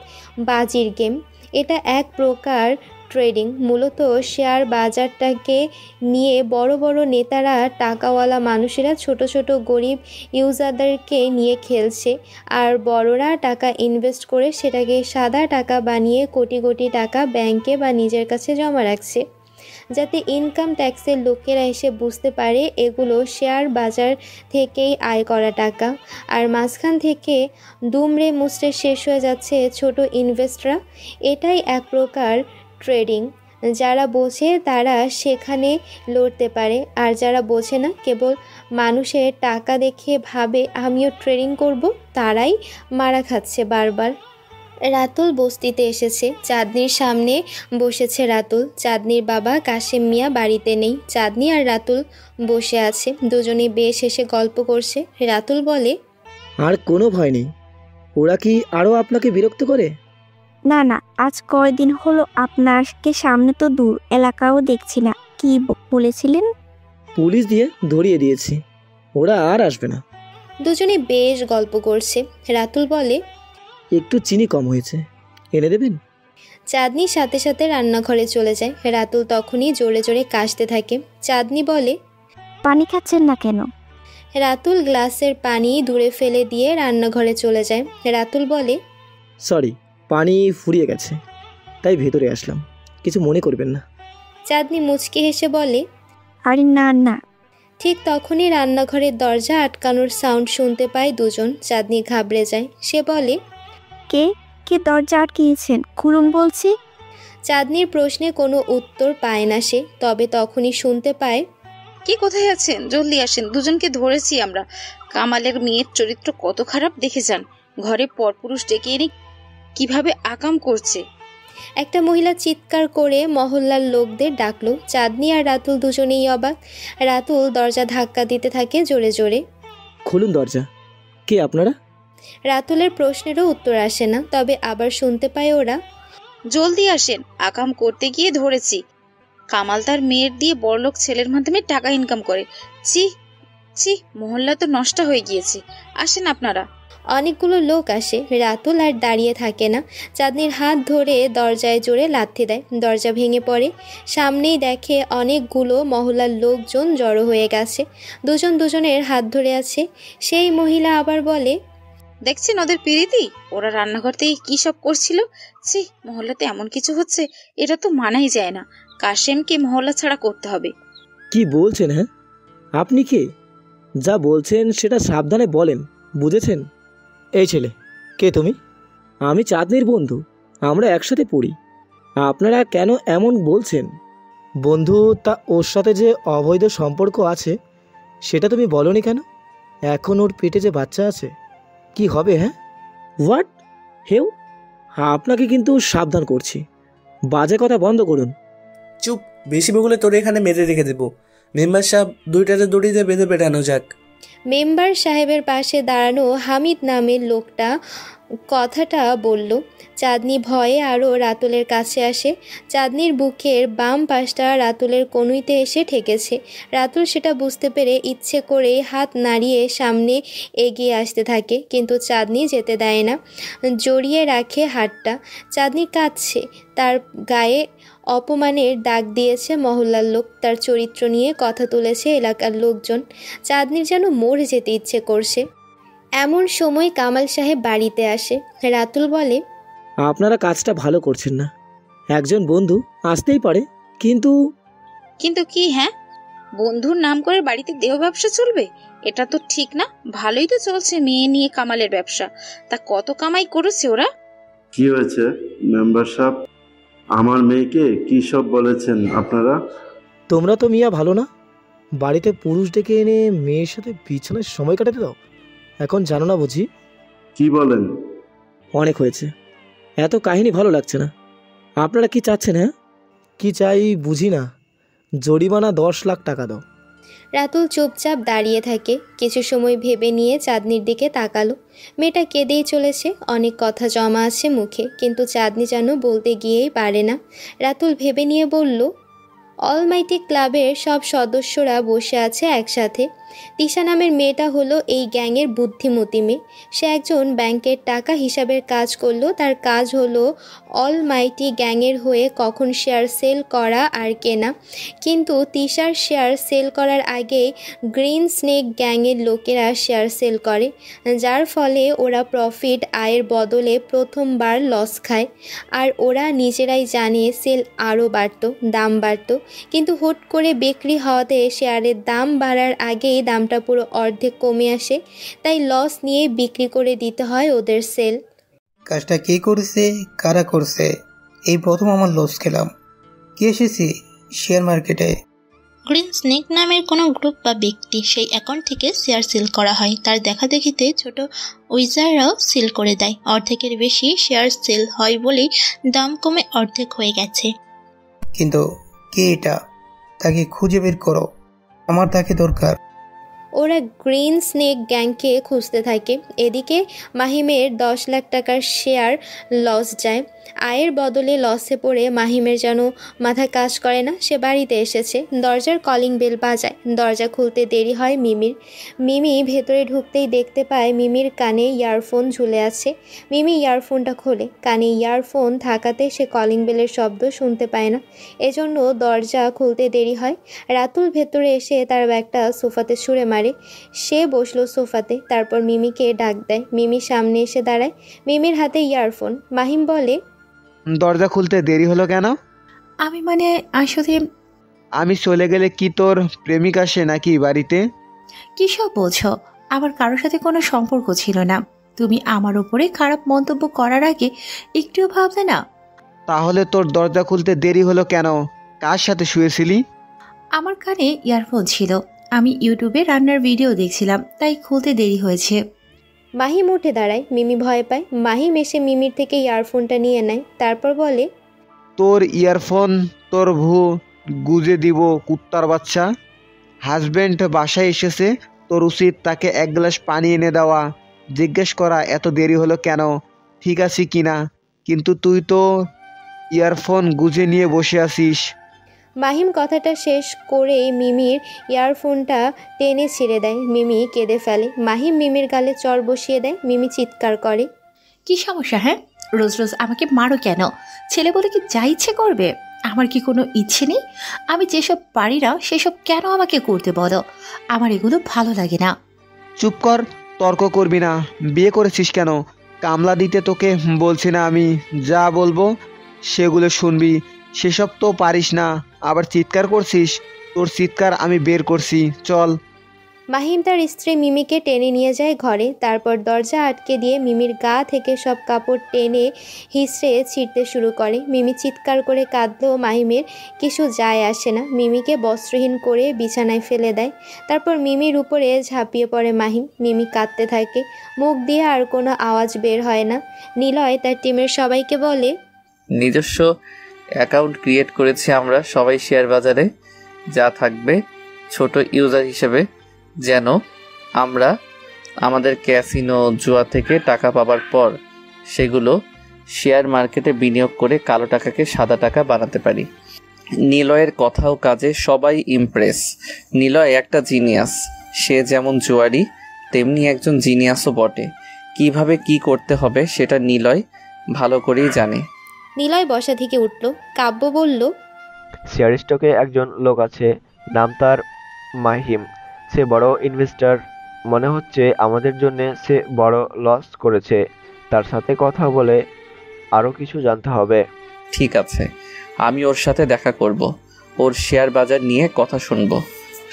বাজির গেম। এটা এক প্রকার ট্রেডিং। মূলত শেয়ার বাজারটাকে নিয়ে বড় বড় নেতারা, টাকাওয়ালা মানুষেরা ছোট ছোট গরিব ইউজারদেরকে নিয়ে খেলছে, আর বড়রা টাকা ইনভেস্ট করে সেটাকে সাদা টাকা বানিয়ে কোটি কোটি টাকা ব্যাংকে বা নিজের কাছে জমা রাখছে, যাতে ইনকাম ট্যাক্সের লোকেরা এসে বুঝতে পারে এগুলো শেয়ার বাজার থেকেই আয় করা টাকা। আর মাঝখান থেকে দুমড়ে মুচড়ে শেষ হয়ে যাচ্ছে ছোট ইনভেস্টররা। এটাই এক প্রকার ট্রেডিং। যারা বোঝে তারা সেখানে লড়তে পারে, আর যারা বোঝে না, কেবল মানুষের টাকা দেখে ভাবে আমিও ট্রেডিং করব, তারাই মারা খাচ্ছে বারবার। রাতুল বস্তিতে এসেছে। চাঁদনির সামনে বসেছে রাতুল। চাঁদনির বাবা কাশেম মিয়া বাড়িতে নেই। চাঁদনি আর রাতুল বসে আছে। দুজনেই বেশ হেসে গল্প করছে। রাতুল বলে, আর কোনো ভয় নেই। ওরা কি আরও আপনাকে বিরক্ত করে? না না, আজ কয়দিন হলো আপনাকে সামনে তো দূর এলাকাও দেখছি না। কি বলেছিলেন? পুলিশ দিয়ে ধরিয়ে দিয়েছি, ওরা আর আসবে না। দুজনে বেশ গল্প করছে। রাতুল বলে, একটু চিনি কম হয়েছে, এনে দেবেন? চাঁদনি সাথে সাথে রান্নাঘরে চলে যায়। রাতুল তখনই জোরে জোরে কাশতে থাকে। চাঁদনি বলে, পানি খাচ্ছেন না কেন? রাতুল গ্লাসের পানি দূরে ফেলে দিয়ে রান্নাঘরে চলে যায়। রাতুল বলে, সরি, পানি ফুরিয়ে গেছে, তাই ভেতরে আসলাম, কিছু মনে করবেন না। চাঁদনি মুচকি হেসে বলে, আরে না না। ঠিক তখনই রান্নাঘরের দরজা আটকানোর সাউন্ড শুনতে পায় দুজন। চাঁদনি ঘাবড়ে যায়। সে বলে, কে কে দরজা আটকিয়েছেন? খুলুন বলছি। চাঁদনির প্রশ্নে কোনো উত্তর পায় না সে। তবে তখনই শুনতে পায়, কে কোথায় আছেন? জলদি আসেন, দুজনকে ধরেছি আমরা। কামালের মেয়ের চরিত্র কত খারাপ দেখে যান। ঘরে পরপুরুষ ডেকে এনে কিভাবে আকাম করছে। একটা মহিলা চিৎকার করে মহল্লার লোকদের ডাকলো। চাঁদনি আর রাতুল দুজনেই অবাক। রাতুল দরজা ধাক্কা দিতে থাকে জোরে জোরে। খুলুন দরজা, কে আপনারা? রাতুলের প্রশ্নেরও উত্তর আসে না। তবে আবার শুনতে পায় ওরা, জলদি আসেন, আকাম করতে গিয়ে ধরেছি। কামাল তার মেয়ের দিয়ে বড়লোক ছেলের মাধ্যমে টাকা ইনকাম করে। ছি, ছি, মহল্লা তো নষ্ট হয়ে গিয়েছে। আসেন আপনারা। অনেকগুলো লোক আসে। রাতুল আর দাঁড়িয়ে থাকে না, চাঁদনির হাত ধরে দরজায় জোরে লাথি দেয়। দরজা ভেঙে পড়ে। সামনেই দেখে অনেকগুলো মহল্লার লোকজন জড়ো হয়ে গেছে, দুজন দুজনের হাত ধরে আছে। সেই মহিলা আবার বলে, দেখছেন ওদের পিরিতি? ওরা রান্নাঘর থেকে কি সব করছিল। ছি, মহল্লাতে এমন কিছু হচ্ছে, এটা তো মানাই যায় না। কাশেমকে মহল্লা ছাড়া করতে হবে। কি বলছেন? হ্যাঁ, আপনি কে? যা বলছেন সেটা সাবধানে বলেন, বুঝেছেন? এই ছেলে, কে তুমি? আমি চাঁদনির বন্ধু, আমরা একসাথে পড়ি। আপনারা কেন এমন বলছেন? বন্ধু, তা ওর সাথে যে অবৈধ সম্পর্ক আছে সেটা তুমি বলনি কেন? এখন ওর পেটে যে বাচ্চা আছে, কি হবে? হ্যাঁ, হোয়াট? হেউ, আপনাকে কিন্তু সাবধান করছি, বাজে কথা বন্ধ করুন। চুপ, বেশি বগলে তোরে এখানে মেরে রেখে দেবো। মেম্বার সাহেব, দুইটাতে দড়ি দিয়ে বেঁধে পেটানো যাক। মেম্বার সাহেবের পাশে দাঁড়ানো হামিদ নামের লোকটা কথাটা বলল। চাঁদনি ভয়ে আরও রাতুলের কাছে আসে। চাঁদনির বুকের বাম পাশটা রাতুলের কনুইতে এসে ঠেকেছে। রাতুল সেটা বুঝতে পেরে ইচ্ছে করে হাত নাড়িয়ে সামনে এগিয়ে আসতে থাকে, কিন্তু চাঁদনি যেতে দেয় না, জড়িয়ে রাখে হাতটা। চাঁদনি কাঁদছে, তার গায়ে অপমানের দাগ দিয়েছে মহল্লার লোক, তার চরিত্র নিয়ে কথা তুলেছে এলাকার লোকজন। চাঁদনির যেন মরে যেতে ইচ্ছে করছে। এমন সময় কামাল সাহেব বাড়িতে আসে। রাতুল বলে, আপনারা কাজটা ভালো করছেন না। একজন বন্ধু আসতেই পারে, কিন্তু কিন্তু কি? হ্যাঁ, বন্ধুর নাম করে বাড়িতে দেহ ব্যবসা চলবে? এটা তো ঠিক না। ভালোই তো চলছে মেয়ে নিয়ে কামালের ব্যবসা। তা কত কামাই করেছে ওরা? কি হয়েছে মেম্বার সাহেব? আমার মেয়েকে কি সব বলেছেন আপনারা? তোমরা তো মিয়া ভালো না, বাড়িতে পুরুষ ডেকে এনে মেয়ের সাথে বিছানায় সময় কাটাতে দাও। এখন জানো না বুঝি? কি বলেন? অনেক হয়েছে, এত কাহিনী ভালো লাগছে না। আপনারা কি চাচ্ছেন? হ্যাঁ, কি চাই বুঝি না। জরিমানা 10 লাখ টাকা দাও। রাতুল চুপচাপ দাঁড়িয়ে থাকে। কিছু সময় ভেবে নিয়ে চাঁদনির দিকে তাকালো। মেয়েটা কেঁদেই চলেছে, অনেক কথা জমা আছে মুখে, কিন্তু চাঁদনি যেন বলতে গিয়েই পারে না। রাতুল ভেবে নিয়ে বলল, অলমাইটি ক্লাবের সব সদস্যরা বসে আছে একসাথে। তিশা নামের মেয়েটা হলো এই গ্যাংয়ের বুদ্ধিমতী মেয়ে। সে একজন ব্যাংকের টাকা হিসাবের কাজ করলো। তার কাজ হলো অলমাইটি গ্যাংয়ের হয়ে কখন শেয়ার সেল করা আর কেনা। কিন্তু তিশার শেয়ার সেল করার আগেই গ্রিন স্নেক গ্যাংয়ের লোকেরা শেয়ার সেল করে, যার ফলে ওরা প্রফিট আয়ের বদলে প্রথমবার লস খায়। আর ওরা নিজেরাই জানে সেল আরও বাড়ত, দাম বাড়ত, কিন্তু হুট করে বিক্রি হওয়াতে শেয়ারের দাম বাড়ার আগেই দামটা পুরো অর্ধেক কমে আসে, তাই লস নিয়ে বিক্রি করে দিতে হয় ওদের সেল। কাজটা কে করেছে, কারা করছে, এই প্রথম আমার লস খেলাম। কে এসেছি শেয়ার মার্কেটে? গ্রিন স্নেক নামের কোনো গ্রুপ বা ব্যক্তি, সেই অ্যাকাউন্ট থেকে শেয়ার সেল করা হয়। তার দেখাদেখিতে ছোট উইজাররাও সেল করে দেয়। অর্ধেকের বেশি শেয়ার সেল হয় বলেই দাম কমে অর্ধেক হয়ে গেছে। কিন্তু কে এটা? তাকে খুঁজে বের করো, আমার তাকে দরকার। ওরা গ্রিন স্নেক গ্যাংকে খুঁজতে থাকে। এদিকে মাহিমের 10 লাখ টাকার শেয়ার লস যায়। আয়ের বদলে লসে পড়ে মাহিমের যেন মাথা কাজ করে না। সে বাড়িতে এসেছে, দরজার কলিং বেল বাজায়। দরজা খুলতে দেরি হয় মিমির। মিমি ভেতরে ঢুকতেই দেখতে পায় মিমির কানে ইয়ারফোন ঝুলে আছে। মিমি ইয়ারফোনটা খোলে, কানে ইয়ারফোন থাকাতে সে কলিং বেলের শব্দ শুনতে পায় না, এজন্য দরজা খুলতে দেরি হয়। রাতুল ভেতরে এসে তার ব্যাগটা সোফাতে ছুঁড়ে মারে। সে বসলো সোফাতে, তারপর মিমিকে ডাক দেয়। মিমি সামনে এসে দাঁড়ায়, মিমির হাতে ইয়ারফোন। মাহিম বলে, দরজা খুলতে দেরি হলো কেন? আমি আসলে আমি চলে গেলে কি তোর প্রেমিক আসে নাকি বাড়িতে? কি সব বলছো? আমার কারোর সাথে কোনো সম্পর্ক ছিল না। তুমি আমার উপরে খারাপ মন্তব্য করার আগে একটুও ভাবলে না? তাহলে তোর দরজা খুলতে দেরি হলো কেন? কার সাথে শুয়েছিলি? আমার কানে ইয়ারফোন ছিল, আমি ইউটিউবে রান্নার ভিডিও দেখছিলাম, তাই খুলতে দেরি হয়েছে। মাহিম উঠে দাঁড়ায়। মিমি ভয় পায়। মাহিম এসে মিমির থেকে ইয়ারফোনটা নিয়ে নেয়, তারপর বলে, তোর ইয়ারফোন তোর গুজে দিব কুত্তার বাচ্চা। হাজবেন্ড বাসায় এসেছে, তোর উচিত তাকে 1 গ্লাস পানি এনে দেওয়া, জিজ্ঞেস করা এত দেরি হলো কেন, ঠিক আছে কিনা। কিন্তু তুই তো ইয়ারফোন গুজে নিয়ে বসে আছিস। মাহিম কথাটা শেষ করেই মিমির ইয়ারফোনটা টেনে ছিঁড়ে দেয়। মিমি কেঁদে ফেলে। মাহিম মিমির গালে চড় বসিয়ে দেয়। মিমি চিৎকার করে, কি সমস্যা? হ্যাঁ, রোজ রোজ আমাকে মারো কেন? ছেলে বলে কি যা ইচ্ছে করবে? আমার কি কোনো ইচ্ছে নেই? আমি যেসব পারি না সেসব কেন আমাকে করতে বলো? আমার এগুলো ভালো লাগে না। চুপ কর, তর্ক করবি না। বিয়ে করেছিস কেন? কামলা দিতে তোকে বলছি না আমি? যা বলবো সেগুলো শুনবি। সেসব তো পারিস না, আবার চিৎকার করছিস। তোর চিৎকার আমি বের করছি, চল। মাহিম তার স্ত্রী মিমিকে টেনে নিয়ে যায় ঘরে। তারপর দরজা আটকে দিয়ে মিমির গা থেকে সব কাপড় টেনে হিসড়ে ছিঁড়তে শুরু করে। মিমি চিৎকার করে কাঁদলেও মাহিমের কিছু যায় আসে না। মিমিকে বস্ত্রহীন করে বিছানায় ফেলে দেয়। তারপর মিমির উপরে ঝাঁপিয়ে পড়ে মাহিম। মিমি কাঁদতে থাকে, মুখ দিয়ে আর কোনো আওয়াজ বের হয় না। নিলয় তার টিমের সবাইকে বলে, নিজস্ব অ্যাকাউন্ট ক্রিয়েট করেছি আমরা সবাই শেয়ার বাজারে। যা থাকবে ছোট ইউজার হিসেবে, যেন আমরা আমাদের ক্যাসিনো জুয়া থেকে টাকা পাবার পর সেগুলো শেয়ার মার্কেটে বিনিয়োগ করে কালো টাকাকে সাদা টাকা বানাতে পারি। নিলয়ের কথা ও কাজে সবাই ইমপ্রেস। নিলয় একটা জিনিয়াস। সে যেমন জুয়ারি তেমনি একজন জিনিয়াসও বটে। কিভাবে কি করতে হবে সেটা নিলয় ভালো করেই জানে। নিলয় বসা থেকে উঠল। কাব্য বলল, শেয়ার স্টকে একজন লোক আছে, নাম তার মাহিম। সে বড় ইনভেস্টর। মনে হচ্ছে আমাদের জন্য সে বড় লস করেছে। তার সাথে কথা বলে আরও কিছু জানতে হবে। ঠিক আছে, আমি ওর সাথে দেখা করব। ওর শেয়ার বাজার নিয়ে কথা শুনবো।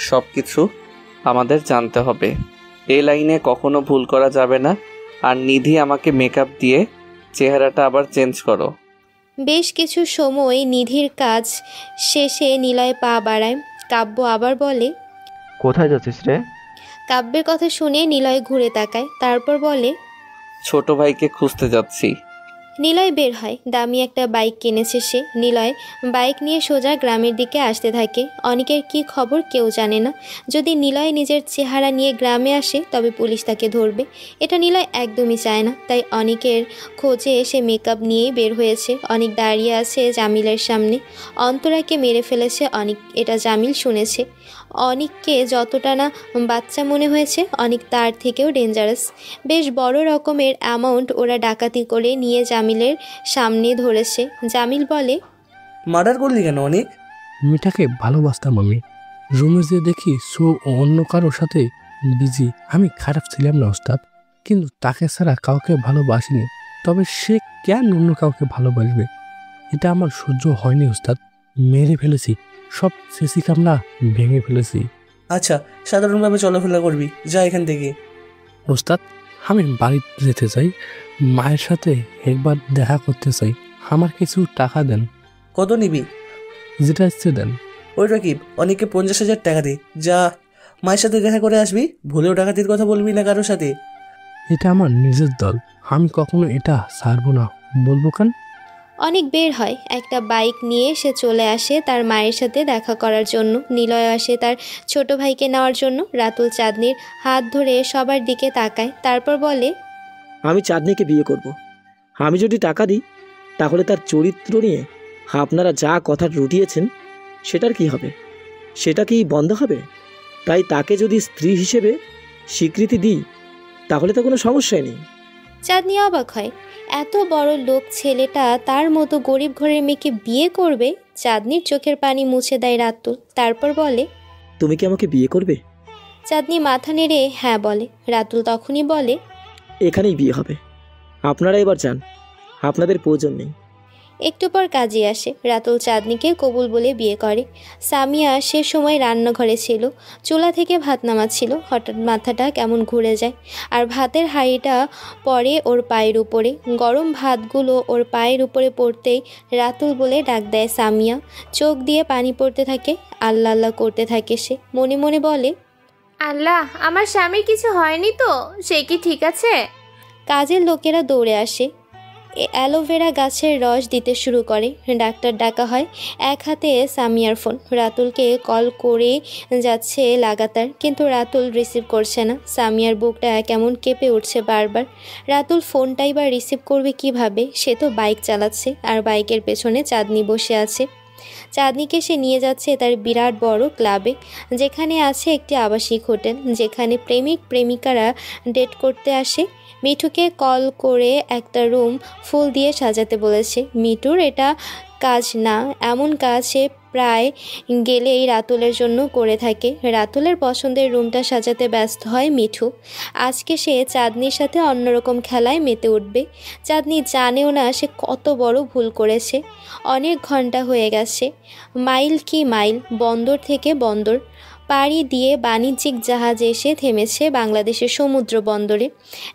সব কিছু আমাদের জানতে হবে। এই লাইনে কখনো ভুল করা যাবে না। আর নিধি, আমাকে মেকআপ দিয়ে চেহারাটা আবার চেঞ্জ করো। বেশ কিছু সময় নিধির কাজ শেষে নিলয় পা বাড়ায়। কাব্য আবার বলে, কোথায় যাচ্ছিস রে? কাব্যের কথা শুনে নিলয় ঘুরে তাকায়। তারপর বলে, ছোট ভাইকে খুঁজতে যাচ্ছি। নিলয় বের হয়। দামি একটা বাইক কিনেছে সে। নিলয় বাইক নিয়ে সোজা গ্রামের দিকে আসতে থাকে। অনেকের কি খবর কেউ জানে না। যদি নিলয় নিজের চেহারা নিয়ে গ্রামে আসে তবে পুলিশ তাকে ধরবে। এটা নিলয় একদমই চায় না। তাই অনেকের খোঁজে সে মেকআপ নিয়েই বের হয়েছে। অনেক দাঁড়িয়ে আছে জামিলের সামনে। অন্তরাকে মেরে ফেলেছে অনেক, এটা জামিল শুনেছে। অনেককে যতটা না বাচ্চা মনে হয়েছে, অনেক তার থেকেও ডেঞ্জারাস। বেশ বড় রকমের অ্যামাউন্ট ওরা ডাকাতি করে নিয়ে জামিলের সামনে ধরেছে। জামিল বলে, মার্ডার করলি কেন অনেক? মেয়েটাকে ভালোবাসতাম আমি। রুমে যে দেখি সো অন্য কারোর সাথে বিজি। আমি খারাপ ছিলাম না ওস্তাদ, কিন্তু তাকে ছাড়া কাউকে ভালোবাসিনি। তবে সে কেন অন্য কাউকে ভালোবাসবে? এটা আমার সহ্য হয়নি ওস্তাদ। মেরে ফেলেছি, সব সিসি ক্যামেরা ভেঙে ফেলেছি। আচ্ছা, সাধারণভাবে চলাফেরা করবি, যা এখান থেকে। ওস্তাদ, আমি বাড়ি যেতে চাই। মায়ের সাথে একবার দেখা করতে চাই। আমার কিছু টাকা দেন। কত নিবি? যেটা ইচ্ছে দেন। ওই রাকিব, অনেককে 50,000 টাকা দে, যা মায়ের সাথে দেখা করে আসবি। ভুলেও ডাকাতির কথা বলবি না কারোর সাথে। এটা আমার নিজের দল, আমি কখনো এটা ছাড়বো না। বলবো কেন? অনেক বের হয়। একটা বাইক নিয়ে সে চলে আসে তার মায়ের সাথে দেখা করার জন্য। নিলয় আসে তার ছোট ভাইকে নেওয়ার জন্য। রাতুল চাঁদনির হাত ধরে সবার দিকে তাকায়। তারপর বলে, আমি চাঁদনিকে বিয়ে করব। আমি যদি টাকা দিই তাহলে তার চরিত্র নিয়ে আপনারা যা কথা রুটিয়েছেন সেটার কি হবে? সেটা কি বন্ধ হবে? তাই তাকে যদি স্ত্রী হিসেবে স্বীকৃতি দিই তাহলে তো কোনো সমস্যাই নেই। চাঁদনি অবাক হয়। এত বড় লোক ছেলেটা তার মতো গরিব ঘরের মেয়েকে বিয়ে করবে? চাঁদনির চোখের পানি মুছে দেয় রাতুল। তারপর বলে, তুমি কি আমাকে বিয়ে করবে? চাঁদনি মাথা নেড়ে হ্যাঁ বলে। রাতুল তখনই বলে, এখানেই বিয়ে হবে। আপনারা এবার যান, আপনাদের প্রয়োজন নেই। একটু পর কাজে আসে। রাতুল চাঁদনিকে কবুল বলে বিয়ে করে। সামিয়া সে সময় রান্নাঘরে ছিল, চুলা থেকে ভাত নামাচ্ছিল। হঠাৎ মাথাটা কেমন ঘুরে যায়, আর ভাতের হাঁড়িটা পড়ে ওর পায়ের উপরে। গরম ভাতগুলো ওর পায়ের উপরে পড়তেই রাতুল বলে ডাক দেয় সামিয়া। চোখ দিয়ে পানি পড়তে থাকে। আল্লাহ আল্লাহ করতে থাকে সে। মনে মনে বলে, আল্লাহ, আমার স্বামীর কিছু হয়নি তো? সে কি ঠিক আছে? কাজের লোকেরা দৌড়ে আসে। অ্যালোভেরা গাছের রস দিতে শুরু করে। ডাক্তার ডাকা হয়। এক হাতে সামিয়ার ফোন। রাতুলকে কল করে যাচ্ছে লাগাতার, কিন্তু রাতুল রিসিভ করছে না। সামিয়ার বুকটা কেমন কেঁপে উঠছে বারবার। রাতুল ফোনটাই বা রিসিভ করবে কিভাবে? সে তো বাইক চালাচ্ছে, আর বাইকের পেছনে চাঁদনি বসে আছে। চাঁদনিকে সে নিয়ে যাচ্ছে তার বিরাট বড় ক্লাবে, যেখানে আছে একটি আবাসিক হোটেল, যেখানে প্রেমিক প্রেমিকারা ডেট করতে আসে। মিঠুকে কল করে একটা রুম ফুল দিয়ে সাজাতে বলেছে। মিঠুর এটা কাজ না, এমন কাজ সে প্রায় গেলেই রাতুলের জন্য করে থাকে। রাতুলের পছন্দের রুমটা সাজাতে ব্যস্ত হয় মিঠু। আজকে সে চাঁদনির সাথে অন্যরকম খেলায় মেতে উঠবে। চাঁদনি জানেও না সে কত বড় ভুল করেছে। অনেক ঘন্টা হয়ে গেছে, মাইল কি মাইল, বন্দর থেকে বন্দর পাড়ি দিয়ে বাণিজ্যিক জাহাজ এসে থেমেছে বাংলাদেশের সমুদ্র বন্দরে।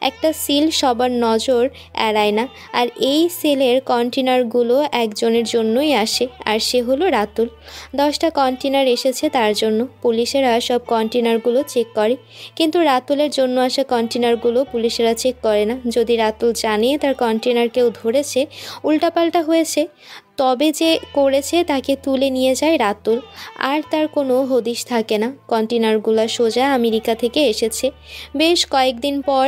একটা সিল সবার নজর এড়ায় না, আর এই সেলের কন্টেনারগুলো একজনের জন্যই আসে, আর সে হলো রাতুল। 10টা কন্টেনার এসেছে তার জন্য। পুলিশেরা সব কন্টেনারগুলো চেক করে, কিন্তু রাতুলের জন্য আসা কন্টেনারগুলো পুলিশেরা চেক করে না। যদি রাতুল জানে তার কন্টেনার কেউ ধরেছে, উল্টাপাল্টা হয়েছে, তবে যে করেছে তাকে তুলে নিয়ে যায় রাতুল, আর তার কোনো হদিশ থাকে না। কন্টেনারগুলো সোজা আমেরিকা থেকে এসেছে, বেশ কয়েকদিন পর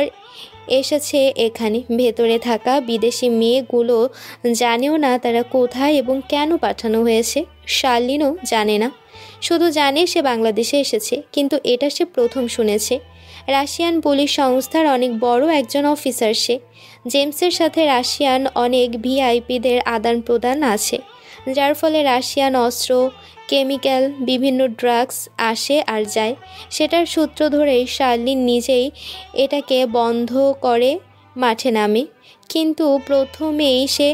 এসেছে এখানে। ভেতরে থাকা বিদেশি মেয়েগুলো জানেও না তারা কোথায় এবং কেন পাঠানো হয়েছে। শার্লিনও জানে না, শুধু জানে সে বাংলাদেশে এসেছে, কিন্তু এটা সে প্রথম শুনেছে। রাশিয়ান পুলিশ সংস্থার অনেক বড় একজন অফিসার সে। জেমসের সাথে রাশিয়ান অনেক ভিআইপিদের আদান প্রদান আছে, যার ফলে রাশিয়ান অস্ত্র, কেমিক্যাল, বিভিন্ন ড্রাগস আসে আর যায়। সেটার সূত্র ধরেই শার্লিন নিজেই এটাকে বন্ধ করে মাঠে নামে। কিন্তু প্রথমেই সে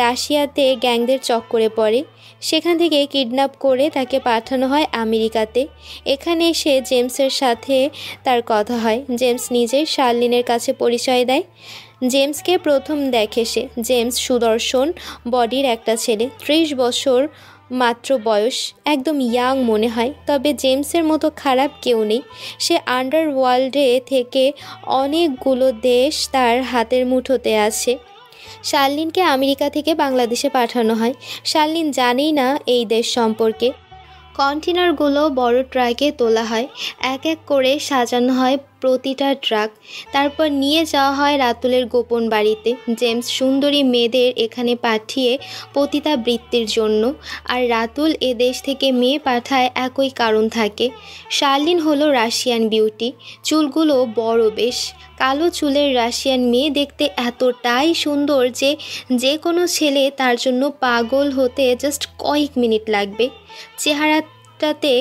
রাশিয়াতে গ্যাংদের চক্করে পড়ে। সেখান থেকে কিডন্যাপ করে তাকে পাঠানো হয় আমেরিকাতে। এখানে এসে জেমসের সাথে তার কথা হয়। জেমস নিজেই শার্লিনের কাছে পরিচয় দেয়। জেমসকে প্রথম দেখে সে। জেমস সুদর্শন বডির একটা ছেলে, 30 বছর মাত্র বয়স, একদম ইয়াং মনে হয়। তবে জেমসের মতো খারাপ কেউ নেই। সে আন্ডারওয়ার্ল্ডে থেকে অনেকগুলো দেশ তার হাতের মুঠোতে আছে। শার্লিনকে আমেরিকা থেকে বাংলাদেশে পাঠানো হয়। শার্লিন জানেই না এই দেশ সম্পর্কে। কন্টেনারগুলো বড় ট্রাকে তোলা হয়, এক এক করে সাজানো হয় প্রতিটা ট্রাক। তারপর নিয়ে যাওয়া হয় রাতুলের গোপন বাড়িতে। জেমস সুন্দরী মেয়েদের এখানে পাঠিয়ে পতিতাবৃত্তির জন্য, আর রাতুল এ দেশ থেকে মেয়ে পাঠায় একই কারণ থাকে। শার্লিন হলো রাশিয়ান বিউটি, চুলগুলো বড় বেশ। কালো চুলের রাশিয়ান মেয়ে দেখতে এতটাই সুন্দর যে যে কোনো ছেলে তার জন্য পাগল হতে জাস্ট কয়েক মিনিট লাগবে। চেহারাটাতে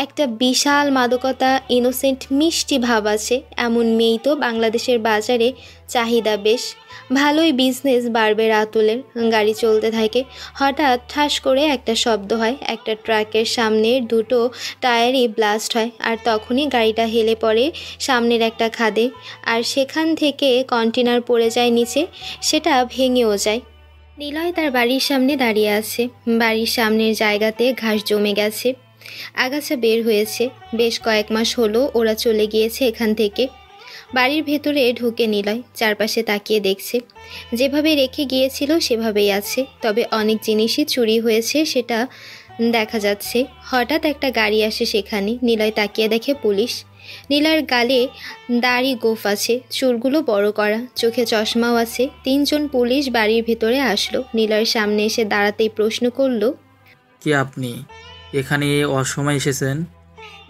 একটা বিশাল মাদকতা, ইনোসেন্ট মিষ্টি ভাব আছে। এমন মেয়েই তো বাংলাদেশের বাজারে চাহিদা বেশ। ভালোই বিজনেস বাড়বে রাতুলের। গাড়ি চলতে থাকে। হঠাৎ ঠাস করে একটা শব্দ হয়। একটা ট্রাকের সামনের দুটো টায়ারই ব্লাস্ট হয়, আর তখনই গাড়িটা হেলে পড়ে সামনের একটা খাদে, আর সেখান থেকে কন্টেনার পড়ে যায় নিচে। সেটা ভেঙেও যায়। নিলয় তার বাড়ির সামনে দাঁড়িয়ে আছে। বাড়ির সামনের জায়গাতে ঘাস জমে গেছে, আগাছা বের হয়েছে। বেশ কয়েক মাস হলো ওরা চলে গিয়েছে এখান থেকে। বাড়ির ভেতরে ঢুকে নিলয় চারপাশে তাকিয়ে দেখছে। যেভাবে রেখে গিয়েছিল সেভাবেই আছে, তবে অনেক জিনিসই চুরি হয়েছে সেটা দেখা যাচ্ছে। হঠাৎ একটা গাড়ি আসে সেখানে। নিলয় তাকিয়ে দেখে পুলিশ। নীলার গালে দাড়ি গোফ আছে, চুলগুলো বড় করা, চোখে চশমাও আছে। 3 জন পুলিশ বাড়ির ভেতরে আসলো। নীলার সামনে এসে দাঁড়াতেই প্রশ্ন করলো, কি আপনি এখানে অসময় এসেছেন?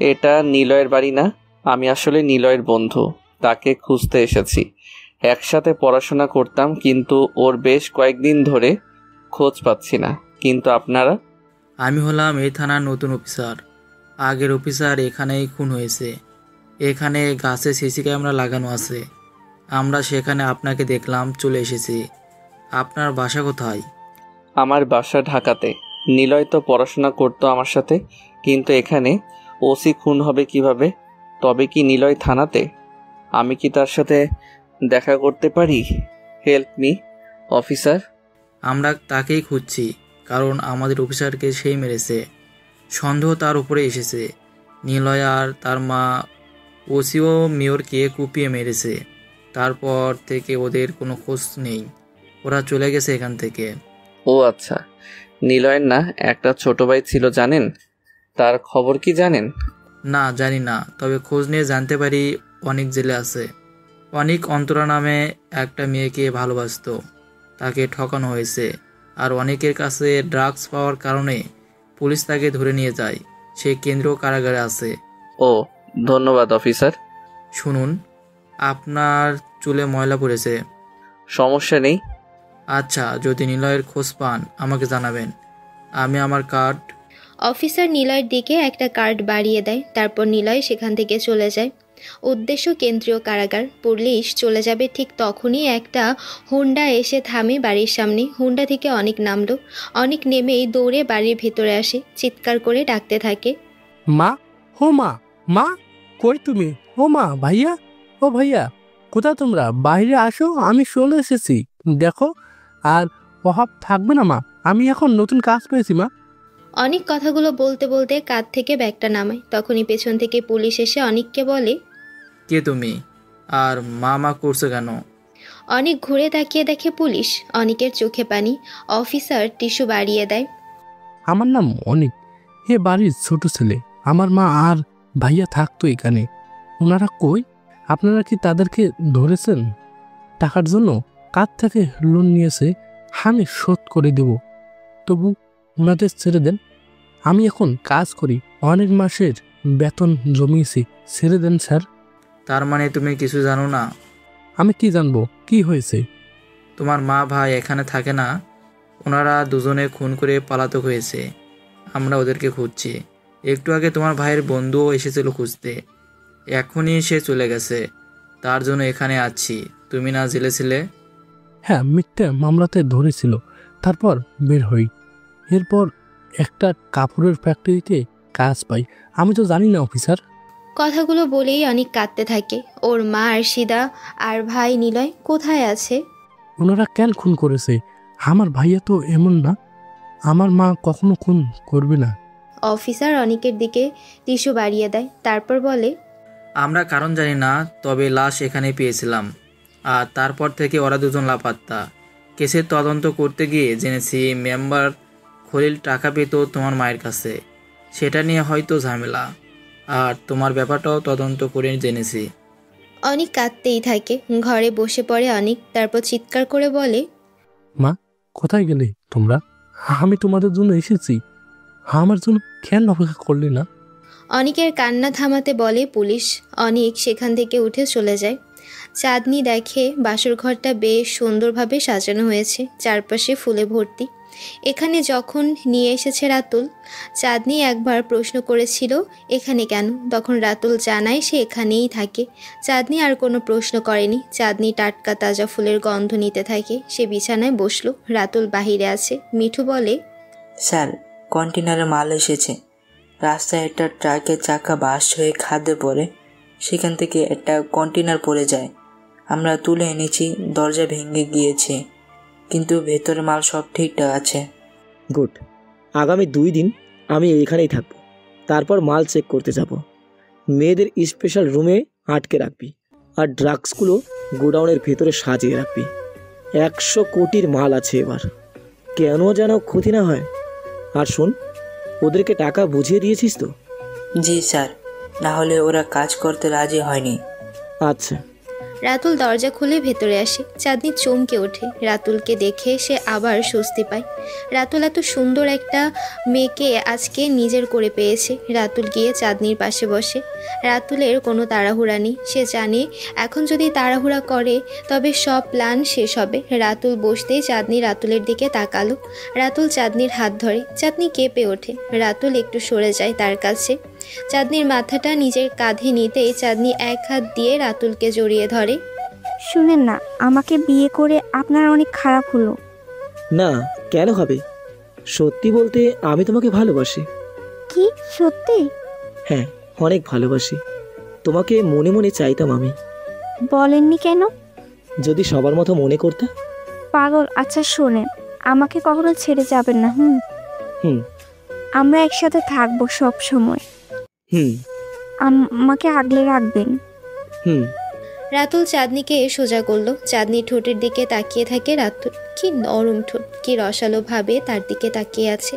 এটা নিলয়ের বাড়ি না? আমি আসলে নিলয়ের বন্ধু, তাকে খুঁজতে এসেছি। একসাথে পড়াশোনা করতাম, কিন্তু ওর বেশ কয়েকদিন ধরে খোঁজ পাচ্ছি না। কিন্তু আপনারা? আমি হলাম এই থানার নতুন অফিসার। আগের অফিসার এখানেই খুন হয়েছে। এখানে গাছে সিসি ক্যামেরা লাগানো আছে। আমরা সেখানে আপনাকে দেখলাম, চলে এসেছি। আপনার বাসা কোথায়? আমার বাসা ঢাকাতে। নিলয় তো পড়াশোনা করতো আমার সাথে, কিন্তু এখানে ওসি খুন হবে কিভাবে? তবে কি নিলয় থানাতে? আমি কি তার সাথে দেখা করতে পারি? Help me officer. আমরা তাকেই খুঁজছি, কারণ আমাদের অফিসারকে সেই মেরেছে। সন্দেহ তার উপরে এসেছে। নিলয় আর তার মা ওসিও মেয়রকে কুপিয়ে মেরেছে। তারপর থেকে ওদের কোনো খোঁজ নেই। ওরা চলে গেছে এখান থেকে। ও আচ্ছা, নিলয়ের না একটা ছোট ভাই ছিল, জানেন? তার খবর কি জানেন? না, জানি না, তবে খোঁজ নিয়ে জানতে পারি অনেক জেলে আছে। অনেক অন্তরা নামে একটা মেয়েকে ভালোবাসতো, তাকে ঠকানো হয়েছে। আর অনেকের কাছে ড্রাগস পাওয়ার কারণে পুলিশ তাকে ধরে নিয়ে যায়। সে কেন্দ্রীয় কারাগারে আছে। ও ধন্যবাদ অফিসার। শুনুন, আপনার চুলে ময়লা পড়েছে। সমস্যা নেই। আচ্ছা, যদি নিলয়ের খোঁজ পান আমাকে জানাবেন। আমি আমার কার্ড। অফিসার নিলয়ের দিকে একটা কার্ড বাড়িয়ে দেয়। তারপর নিলয় সেখান থেকে চলে যায়। উদ্দেশ্য কেন্দ্রীয় কারাগার। পুলিশ চলে যাবে ঠিক তখনই একটা হুন্ডা এসে থামে বাড়ির সামনে। হুন্ডা থেকে অনেক নামলো। অনেক নেমেই দৌড়ে বাড়ির ভেতরে আসে, চিৎকার করে ডাকতে থাকে, মা, ও মা, মা কই তুমি? ও মা, ভাইয়া, ও ভাইয়া, কোথায় তোমরা? বাইরে আসো, আমি চলে এসেছি। দেখো, আর অভাব থাকবে না মা, আমি এখন নতুন কাজ পেয়েছি মা। অনেক কথাগুলো বলতে বলতে কাঁধ থেকে ব্যাগটা নামায়। তখনই পেছন থেকে পুলিশ এসে অনেককে বলে, কে তুমি? আর মা মা করছো কেন? অনেক ঘুরে তাকিয়ে দেখে পুলিশ। অনেকের চোখে পানি। অফিসার টিস্যু বাড়িয়ে দেয়। আমার নাম অনিক, এ বাড়ির ছোট ছেলে। আমার মা আর ভাইয়া থাকতো এখানে। ওনারা কই? আপনারা কি তাদেরকে ধরেছেন? টাকার জন্য কার থেকে লোন নিয়েছে, আমি শোধ করে দেব। তবু ওনাদের ছেড়ে দেন, আমি এখন কাজ করি, অনেক মাসের বেতন জমিয়েছি, ছেড়ে দেন স্যার। তার মানে তুমি কিছু জানো না? আমি কি জানবো? কি হয়েছে? তোমার মা ভাই এখানে থাকে না? ওনারা দুজনে খুন করে পলাতক হয়েছে। আমরা ওদেরকে খুঁজছি। একটু আগে তোমার ভাইয়ের বন্ধুও এসেছিল খুঁজতে। এখনই সে চলে গেছে। তার জন্য এখানে আছি। তুমি না জেলে ছিলে? হ্যাঁ, মিথ্যা মামলাতে ধরেছিল, তারপর বের হই। এরপর একটা কাপড়ের ফ্যাক্টরিতে কাজ পাই। আমি তো জানি না অফিসার। কথাগুলো বলেই অনেক কাঁদতে থাকে। ওর মা আরশিদা আর ভাই নিলয় কোথায় আছে? ওনারা কেন খুন করেছে? আমার ভাইয়া তো এমন না, আমার মা কখনো খুন করবে না। অফিসার অনেকের দিকে টিস্যু বাড়িয়ে দেয়। তারপর বলে, আমরা কারণ জানি না, তবে লাশ এখানে পেয়েছিলাম। আর তারপর থেকে ওরা দুজন লাপাত্তা। কেসের তদন্ত করতে গিয়ে জেনেছি মেম্বার খলিল টাকা পেত তোমার মায়ের কাছে। সেটা নিয়ে হয়তো ঝামেলা। আর তোমার ব্যাপারটাও তদন্ত করে জেনেছি। অনেক কাঁদতেই থাকে। ঘরে বসে পড়ে অনেক। তারপর চিৎকার করে বলে, মা, কোথায় গেলে তোমরা? আমি তোমাদের জন্য এসেছি, আমার জন্য কেন অপেক্ষা করলে না? অনেকের কান্না থামাতে বলে পুলিশ। অনেক সেখান থেকে উঠে চলে যায়। চাঁদনি দেখে বাসর ঘরটা বেশ সুন্দরভাবে সাজানো হয়েছে, চারপাশে ফুলে ভর্তি। এখানে যখন নিয়ে এসেছে রাতুল, চাঁদনি একবার প্রশ্ন করেছিল এখানে কেন। তখন রাতুল জানায় সে এখানেই থাকে। চাঁদনি আর কোনো প্রশ্ন করেনি। চাঁদনি টাটকা তাজা ফুলের গন্ধ নিতে থাকে। সে বিছানায় বসলো। রাতুল বাহিরে আছে। মিঠু বলে, স্যার, কন্টেনারে মাল এসেছে। রাস্তায় একটা ট্রাকের চাকা বাস হয়ে খাদে পড়ে, সেখান থেকে একটা কন্টেনার পড়ে যায়। আমরা তুলে এনেছি, দরজা ভেঙে গিয়েছে, কিন্তু ভেতরে মাল সব ঠিকঠাক আছে। গুড। আগামী 2 দিন আমি এইখানেই থাকবো। তারপর মাল চেক করতে যাব। মেয়েদের স্পেশাল রুমে আটকে রাখবি, আর ড্রাগসগুলো গোডাউনের ভেতরে সাজিয়ে রাখবি। 100 কোটির মাল আছে এবার, কেন যেন ক্ষতি না হয়। আর শোন, ওদেরকে টাকা বুঝিয়ে দিয়েছিস তো? জি স্যার, না হলে ওরা কাজ করতে রাজি হয়নি। আচ্ছা। রাতুল দরজা খুলে ভেতরে আসে। চাঁদনি চমকে ওঠে। রাতুলকে দেখে সে আবার স্বস্তি পায়। রাতুল এত সুন্দর একটা মেয়েকে আজকে নিজের করে পেয়েছে। রাতুল গিয়ে চাঁদনির পাশে বসে। রাতুলের কোনো তাড়াহুড়া নেই। সে জানে এখন যদি তাড়াহুড়া করে তবে সব প্ল্যান শেষ হবে। রাতুল বসতেই চাঁদনি রাতুলের দিকে তাকালো। রাতুল চাঁদনির হাত ধরে। চাঁদনি কেঁপে ওঠে। রাতুল একটু সরে যায় তার কাছে। চাঁদনির মাথাটা নিজের কাঁধে নিতেই চাঁদনি এক হাত দিয়ে রাতুলকে জড়িয়ে ধরে। শুনেন না, আমাকে বিয়ে করে আপনার অনেক খারাপ হলো। না, কেন হবে? সত্যি বলতে আমি তোমাকে ভালোবাসি। কি সত্যি? হ্যাঁ, অনেক ভালোবাসি। তোমাকে মনে মনে চাইতাম আমি। বলেননি কেন? যদি সবার মতো মনে করতে। পাগল। আচ্ছা শোনেন, আমাকে কখনো ছেড়ে যাবেন না। হুম। আমরা একসাথে থাকবো সব সময়। হুম। আমাকে আগলে রাখবেন। হুম। রাতুল চাঁদনিকে সোজা করলো। চাঁদনি ঠোঁটের দিকে তাকিয়ে থাকে। রাতুল কি নরম ঠোঁট, কি রসালো ভাবে তার দিকে তাকিয়ে আছে।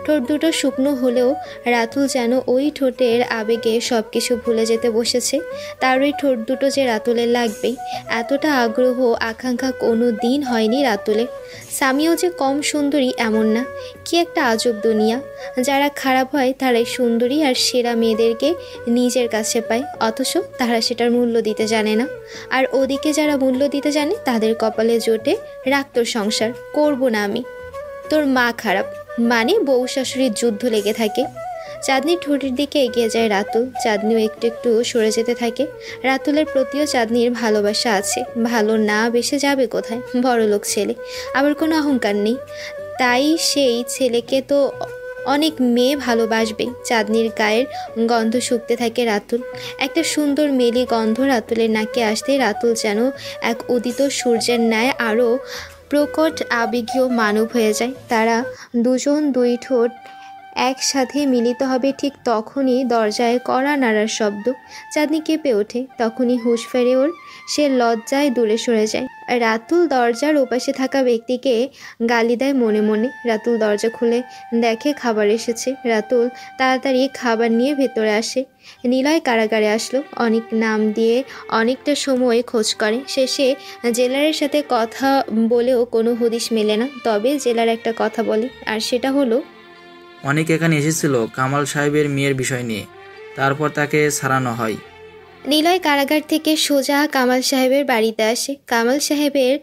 ঠোঁট দুটো শুকনো হলেও রাতুল যেন ওই ঠোঁটের আবেগে সব কিছু ভুলে যেতে বসেছে। তার ওই ঠোঁট দুটো যে রাতুলের লাগবেই, এতটা আগ্রহ আকাঙ্ক্ষা কোনো দিন হয়নি রাতুলের। সামিয়াও যে কম সুন্দরী এমন না, কি একটা আজব দুনিয়া। যারা খারাপ হয় তারাই সুন্দরী আর সেরা মেয়েদেরকে নিজের কাছে পায়, অথচ তারা সেটার মূল্য দিতে জানে না। আর ওদিকে যারা মূল্য দিতে জানে তাদের কপালে জোটে রাখ তোর সংসার করব না আমি, তোর মা খারাপ, মানে বউ শাশুড়ির যুদ্ধ লেগে থাকে। চাঁদনির ঠোঁটের দিকে এগিয়ে যায় রাতুল, চাঁদনিও একটু একটু সরে যেতে থাকে। রাতুলের প্রতিও চাঁদনির ভালোবাসা আছে, ভালো না বেসে যাবে কোথায়, বড়লোক ছেলে, আবার কোনো অহংকার নেই, তাই সেই ছেলেকে তো অনেক মেয়ে ভালোবাসবে। চাঁদনির গায়ের গন্ধ শুকতে থাকে রাতুল, একটা সুন্দর মেলি গন্ধ রাতুলের নাকে আসতেই রাতুল যেন এক উদিত সূর্যের ন্যায় আরও প্রকট আবেগীয় মানব হয়ে যায়। তারা দুজন দুই ঠোঁট একসাথে মিলিত হবে ঠিক তখনই দরজায় কড়া নাড়ার শব্দ। চাঁদনি কেঁপে ওঠে, তখনই হুঁশ ফেরে ওর, সে লজ্জায় দূরে সরে যায়। রাতুল দরজার ওপাশে থাকা ব্যক্তিকে গালি দেয় মনে মনে। রাতুল দরজা খুলে দেখে খাবার এসেছে। রাতুল তাড়াতাড়ি খাবার নিয়ে ভেতরে আসে। নিলয় কারাগারে আসলো। অনেক নাম দিয়ে অনেকটা সময় খোঁজ করে, শেষে জেলারের সাথে কথা বলেও কোনো হদিশ মেলে না। তবে জেলার একটা কথা বলে, আর সেটা হলো অনেক এখানে এসেছিল কামাল সাহেবের মেয়ের বিষয় নিয়ে, তারপর তাকে ছাড়ানো হয়। নিলয় কারাগার থেকে সোজা কামাল সাহেবের বাড়িতে আসে। কামাল সাহেবের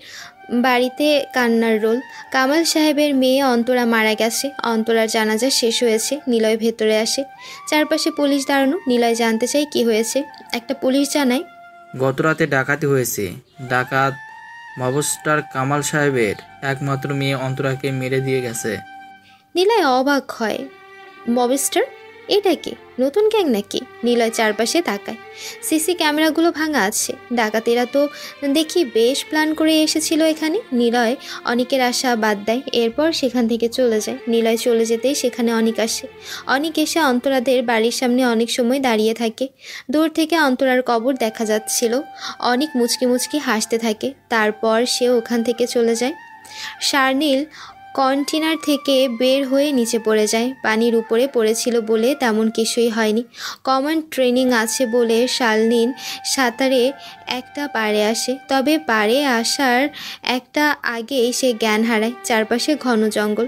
বাড়িতে কান্নার রোল। কামাল সাহেবের মেয়ে অন্তরা মারা গেছে, অন্তরার জানাজা শেষ হয়েছে। নিলয় ভেতরে আসে, চারপাশে পুলিশ দাঁড়ানো। নিলয় জানতে চাই কি হয়েছে। একটা পুলিশ জানায়, গত রাতে ডাকাতি হয়েছে, ডাকাত মবস্টার কামাল সাহেবের একমাত্র মেয়ে অন্তরাকে মেরে দিয়ে গেছে। নিলয় অবাক হয়, মবস্টার? এটা কি নতুন গ্যাং নাকি? নিলয় চারপাশে তাকায়, সিসি ক্যামেরাগুলো ভাঙা আছে। ডাকাতেরা তো দেখি বেশ প্ল্যান করে এসেছিল এখানে। নিলয় অনেকের আশা বাদ দেয়, এরপর সেখান থেকে চলে যায়। নিলয় চলে যেতেই সেখানে অনেক আসে। অনেক এসে অন্তরাদের বাড়ির সামনে অনেক সময় দাঁড়িয়ে থাকে। দূর থেকে অন্তরার কবর দেখা যাচ্ছিল। অনেক মুচকি মুচকি হাসতে থাকে, তারপর সে ওখান থেকে চলে যায়। শার্নিল কন্টেনার থেকে বের হয়ে নিচে পড়ে যায়। পানির উপরে পড়েছিল বলে তেমন কিছুই হয়নি। কমান্ড ট্রেনিং আছে বলে শার্নিল সাঁতারে একটা পাড়ে আসে, তবে পাড়ে আসার একটা আগেই সে জ্ঞান হারায়। চারপাশে ঘন জঙ্গল।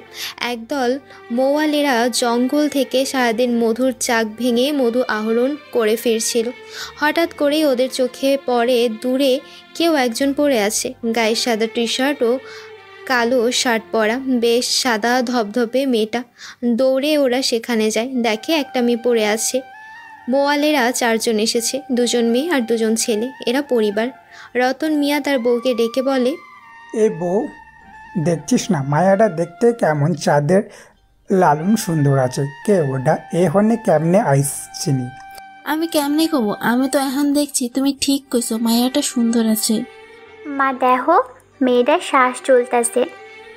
একদল মৌয়ালেরা জঙ্গল থেকে সারাদিন মধুর চাক ভেঙে মধু আহরণ করে ফিরছিল। হঠাৎ করেই ওদের চোখে পড়ে দূরে কেউ একজন পড়ে আছে, গায়ে সাদা টি শার্ট ও কালো শার্ট পরা, বেশ সাদা ধবধবে মেয়েটা। দৌড়ে ওরা সেখানে যায়, দেখে একটা মেয়ে পড়ে আছে। মোয়ালেরা চারজন এসেছে, দুজন মেয়ে আর দুজন ছেলে, এরা পরিবার। রতন মিয়া তার বউকে ডেকে বলে, এ বউ, দেখছিস না মায়াটা দেখতে কেমন, চাঁদের লালন সুন্দর আছে, কে ওটা? এ হনে কেমনে আইসছিনি? আমি কেমনে কব, আমি তো এখন দেখছি তুমি ঠিক কইছো, মায়াটা সুন্দর আছে। মা দেখো, মেয়েটার শ্বাস চলতেছে।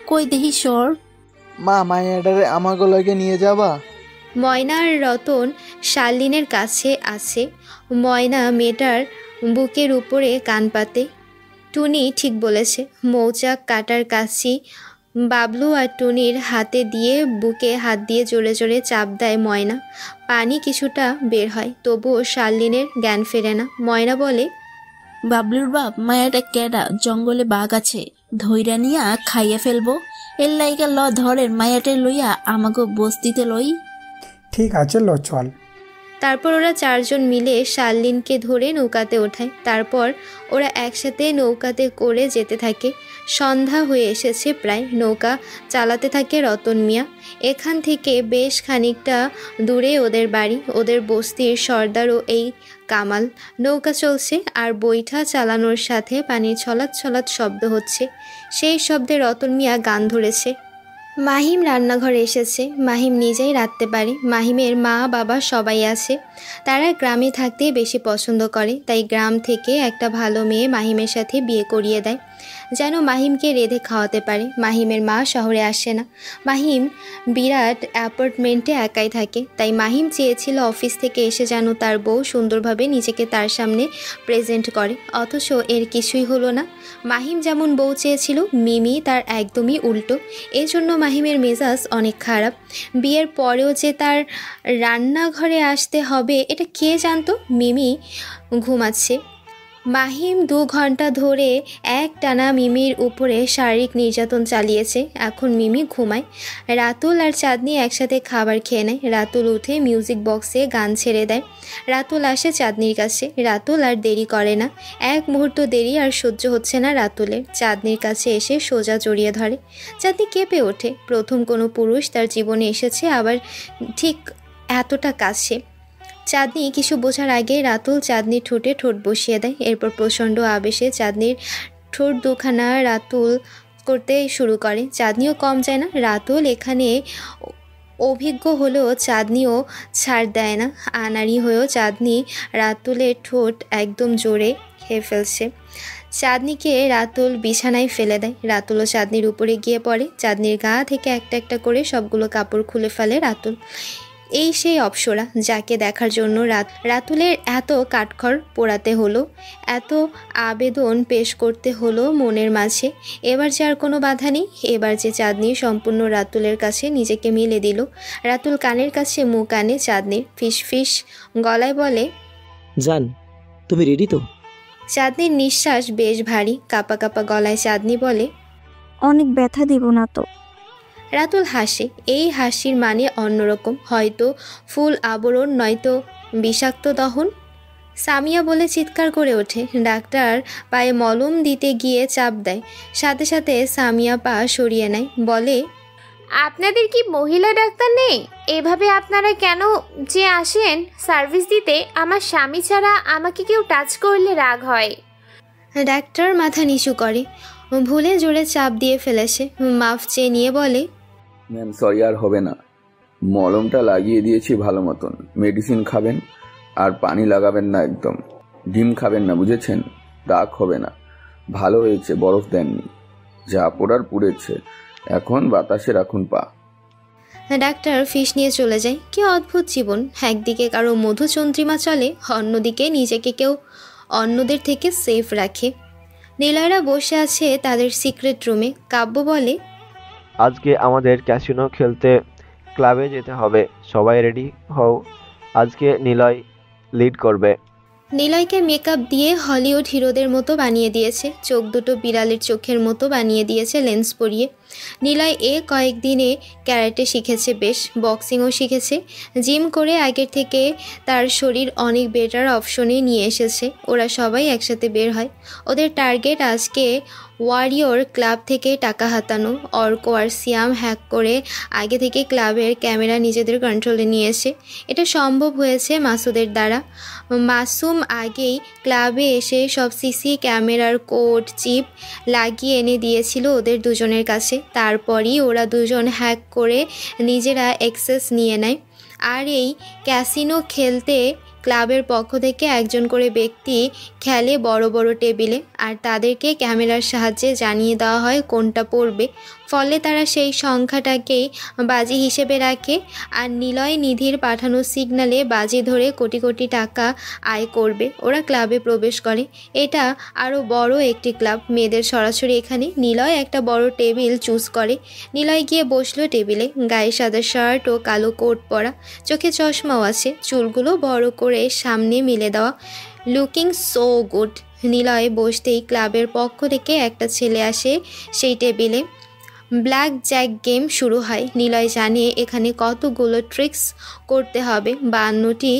কই দেখি সর। মা, মায়াটারে আমাকে লগে নিয়ে যাবা? ময়না আর রতন শার্লিনের কাছে আছে। ময়না মেয়েটার বুকের উপরে কান পাতে। টুনি ঠিক বলেছে, মৌচাক কাটার কাছি বাবলু আর টুনির হাতে দিয়ে বুকে হাত দিয়ে জোরে জোরে চাপ দেয় ময়না। পানি কিছুটা বের হয়, তবুও শার্লিনের জ্ঞান ফেরে না। ময়না বলে, বাবলুর বাপ, মায়াটা কেডা? জঙ্গলে বাঘ আছে, ধইরা নিয়া খাইয়া ফেলবো। এর লাইগা ল ধরেন মায়াটে লইয়া আমাকে বস্তিতে লই। ঠিক আছে, ল চল। তারপর ওরা চারজন মিলে শার্লিনকে ধরে নৌকাতে ওঠায়। তারপর ওরা একসাথে নৌকাতে করে যেতে থাকে। সন্ধ্যা হয়ে এসেছে প্রায়। নৌকা চালাতে থাকে রতন মিয়া। এখান থেকে বেশ খানিকটা দূরে ওদের বাড়ি, ওদের বস্তির সর্দারও এই কামাল। নৌকা চলছে আর বৈঠা চালানোর সাথে পানির ছলাৎ ছলাৎ শব্দ হচ্ছে। সেই শব্দে রতন মিয়া গান ধরেছে। মাহিম রান্নাঘরে এসেছে। মাহিম নিজেই রাঁধতে পারে। মাহিমের মা বাবা সবাই আছে। তারা গ্রামে থাকতে বেশি পছন্দ করে, তাই গ্রাম থেকে একটা ভালো মেয়ে মাহিমের সাথে বিয়ে করিয়ে দেয়। যেন মাহিমকে রেঁধে খাওয়াতে পারে। মাহিমের মা শহরে আসে না, মাহিম বিরাট অ্যাপার্টমেন্টে একাই থাকে, তাই মাহিম চেয়েছিল অফিস থেকে এসে যেন তার বউ সুন্দরভাবে নিজেকে তার সামনে প্রেজেন্ট করে, অথচ এর কিছুই হলো না। মাহিম যেমন বউ চেয়েছিল, মিমি তার একদমই উল্টো। এজন্য মাহিমের মেজাজ অনেক খারাপ। বিয়ের পরেও যে তার রান্নাঘরে আসতে হবে এটা কে জানতো? মিমি ঘুমাচ্ছে। মাহিম 2 ঘন্টা ধরে একটানা মিমির উপরে শারীরিক নির্যাতন চালিয়েছে। এখন মিমি ঘুমায়। রাতুল আর চাঁদনি একসাথে খাবার খেয়ে নেয়। রাতুল উঠে মিউজিক বক্সে গান ছেড়ে দেয়। রাতুল আসে চাঁদনির কাছে। রাতুল আর দেরি করে না, এক মুহূর্ত দেরি আর সহ্য হচ্ছে না রাতুলের। চাঁদনির কাছে এসে সোজা জড়িয়ে ধরে। চাঁদনি কেঁপে ওঠে। প্রথম কোনো পুরুষ তার জীবনে এসেছে, আবার ঠিক এতটা কাছে। চাঁদনি কিছু বোঝার আগে রাতুল চাঁদনির ঠোঁটে ঠোঁট বসিয়ে দেয়। এরপর প্রচণ্ড আবেশে চাঁদনির ঠোঁট দুখানা রাতুল করতে শুরু করে। চাঁদনিও কম যায় না। রাতুল এখানে অভিজ্ঞ হলেও চাঁদনিও ছাড় দেয় না। আনাড়ি হয়েও চাঁদনি রাতুলের ঠোঁট একদম জোরে খেয়ে ফেলছে। চাঁদনিকে রাতুল বিছানায় ফেলে দেয়। রাতুলও চাঁদনির উপরে গিয়ে পড়ে। চাঁদনির গা থেকে একটা একটা করে সবগুলো কাপড় খুলে ফেলে রাতুল। এই সেই অপ্সরা যাকে দেখার জন্য রাতুলের এত কাঠখড় পোড়াতে হলো, এত আবেদন পেশ করতে হলো মনের মাঝে। এবার যে আর কোনো বাধা নেই। এবার যে চাঁদনি সম্পূর্ণ রাতুলের কাছে নিজেকে মিলে দিল। রাতুল কানের কাছে মুখ আনে চাঁদনির, ফিস ফিস গলায় বলে, জান তুমি রেডি তো? চাঁদনির নিঃশ্বাস বেশ ভারী, কাঁপা কাঁপা গলায় চাঁদনি বলে, অনেক ব্যথা দিব না তো? রাতুল হাসে। এই হাসির মানে অন্যরকম, হয়তো ফুল আবরণ, নয়তো বিষাক্ত দহন। সামিয়া বলে চিৎকার করে ওঠে। ডাক্তার পায়ে মলম দিতে গিয়ে চাপ দেয়। সাথে সাথে সামিয়া পা সরিয়ে নেয়, বলে, আপনাদের কি মহিলা ডাক্তার নেই? এভাবে আপনারা কেন যে আসেন সার্ভিস দিতে? আমার স্বামী ছাড়া আমাকে কেউ টাচ করলে রাগ হয়। ডাক্তার মাথা নিচু করে, ভুলে জোরে চাপ দিয়ে ফেলেছে। মাফ চেয়ে নিয়ে বলে, ম্যাম সরি, আর হবে না। মলমটা লাগিয়ে দিয়েছি ভালো মতন। মেডিসিন খাবেন আর পানি লাগাবেন না একদম। ডিম খাবেন না, বুঝেছেন? দাগ হবে না। ভালো হয়েছে, বরফ দেননি। যা পোড়ার পুড়েছে, এখন বাতাসে রাখুন পা। ডাক্তার ফিস নিয়ে চলে যায়। কি অদ্ভুত জীবন! একদিকে কারো মধুচন্দ্রিমা চলে, অন্যদিকে নিজেকে কেউ অন্যদের থেকে সেফ রাখে। নীলয়রা বসে আছে তাদের সিক্রেট রুমে। কাব্য বলে, আজকে আমাদের ক্যাসিনো খেলতে ক্লাবে যেতে হবে, সবাই রেডি হও। আজকে নিলয় লিড করবে। নিলয়কে মেকআপ দিয়ে হলিউড হিরোদের মতো বানিয়ে দিয়েছে। চোখ দুটো বিড়ালের চোখের মতো বানিয়ে দিয়েছে লেন্স পরিয়ে। নিলয় কয়েকদিনে ক্যারাটে শিখেছে, বেশ বক্সিংও শিখেছে। জিম করে আগের থেকে তার শরীর অনেক বেটার অপশনে নিয়ে এসেছে। ওরা সবাই একসাথে বের হয়। ওদের টার্গেট আজকে ওয়ারিয়র ক্লাব থেকে টাকা হাতানো। অর্ক আর সিয়াম হ্যাক করে আগে থেকে ক্লাবের ক্যামেরা নিজেদের কন্ট্রোলে নিয়েছে। এটা সম্ভব হয়েছে মাসুদের দ্বারা। মাসুম আগেই ক্লাবে এসে সব সিসি ক্যামেরার কোড চিপ লাগিয়ে এনে দিয়েছিল ওদের দুজনের কাছে। তারপরই ওরা দুজন হ্যাক করে নিজেরা অ্যাক্সেস নিয়ে নেয়। আর এই ক্যাসিনো খেলতে ক্লাবের পক্ষ থেকে একজন করে ব্যক্তি খেলে বড় বড় টেবিলে, আর তাদেরকে ক্যামেরার সাহায্যে জানিয়ে দেওয়া হয় কোনটা পড়বে। ফলে তারা সেই সংখ্যাটাকেই বাজি হিসেবে রাখে, আর নিলয় নিধির পাঠানো সিগনালে বাজি ধরে কোটি কোটি টাকা আয় করবে। ওরা ক্লাবে প্রবেশ করে। এটা আরও বড় একটি ক্লাব, মেয়েদের সরাসরি এখানে। নিলয় একটা বড় টেবিল চুজ করে। নিলয় গিয়ে বসলো টেবিলে। গায়ে সাদা শার্ট ও কালো কোট পরা, চোখে চশমাও আছে, চুলগুলো বড় করে সামনে মিলে দেওয়া, লুকিং সো গুড। নিলয় বসতেই ক্লাবের পক্ষ থেকে একটা ছেলে আসে সেই টেবিলে। ব্ল্যাক জ্যাক গেম শুরু হয়। নিলয় জানে এখানে কতগুলো ট্রিক্স করতে হবে, 52টি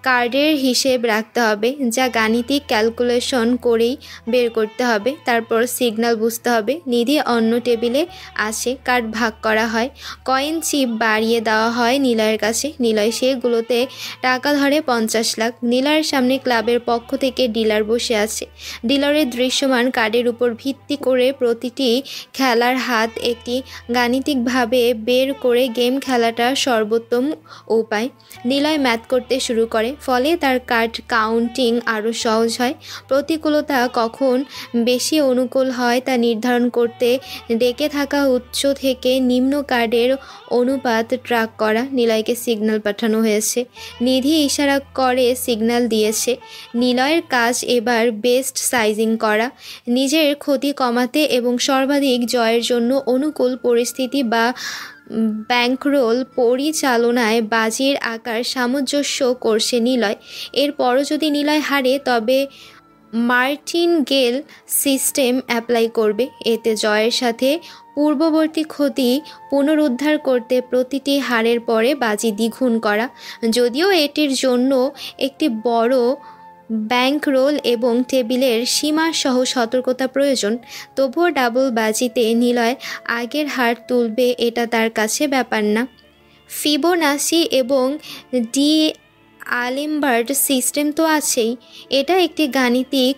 কার্ডের হিসেব রাখতে হবে, যা গাণিতিক ক্যালকুলেশন করেই বের করতে হবে। তারপর সিগন্যাল বুঝতে হবে। নিধি অন্য টেবিলে আসে, কার্ড ভাগ করা হয়, কয়েন চিপ বাড়িয়ে দেওয়া হয় নিলয়ের কাছে। নিলয় সেগুলোতে টাকা ধরে 50 লাখ। নিলয়ের সামনে ক্লাবের পক্ষ থেকে ডিলার বসে আছে। ডিলারের দৃশ্যমান কার্ডের উপর ভিত্তি করে প্রতিটি খেলার হাত একটি গাণিতিকভাবে বের করে গেম খেলাটা সর্বোত্তম উপায়। নিলয় ম্যাথ করতে শুরু করে। ফলে তার কার্ড কাউন্টিং আরও সহজ হয়। প্রতিকূলতা কখন বেশি অনুকূল হয় তা নির্ধারণ করতে ডেকে থাকা উচ্চ থেকে নিম্ন কার্ডের অনুপাত ট্র্যাক করা। নিলয়কে সিগন্যাল পাঠানো হয়েছে। নিধি ইশারা করে সিগন্যাল দিয়েছে। নিলয়ের কাজ এবার বেস্ট সাইজিং করা, নিজের ক্ষতি কমাতে এবং সর্বাধিক জয়ের জন্য অনুকূল পরিস্থিতি বা ব্যাংকরোল পরিচালনায় বাজির আকার সামঞ্জস্য করছে নিলয়। এরপরও যদি নিলয় হারে তবে মার্টিনগেল সিস্টেম অ্যাপ্লাই করবে। এতে জয়ের সাথে পূর্ববর্তী ক্ষতি পুনরুদ্ধার করতে প্রতিটি হারের পরে বাজি দ্বিগুণ করা। যদিও এটির জন্য একটি বড় ব্যাংকরোল এবং টেবিলের সীমাসহ সতর্কতা প্রয়োজন, তবুও ডাবল বাজিতে নিলয় আগের হার তুলবে এটা তার কাছে ব্যাপার না। ফিবোনাসি এবং ডি আলেমবার্ট সিস্টেম তো আছেই। এটা একটি গাণিতিক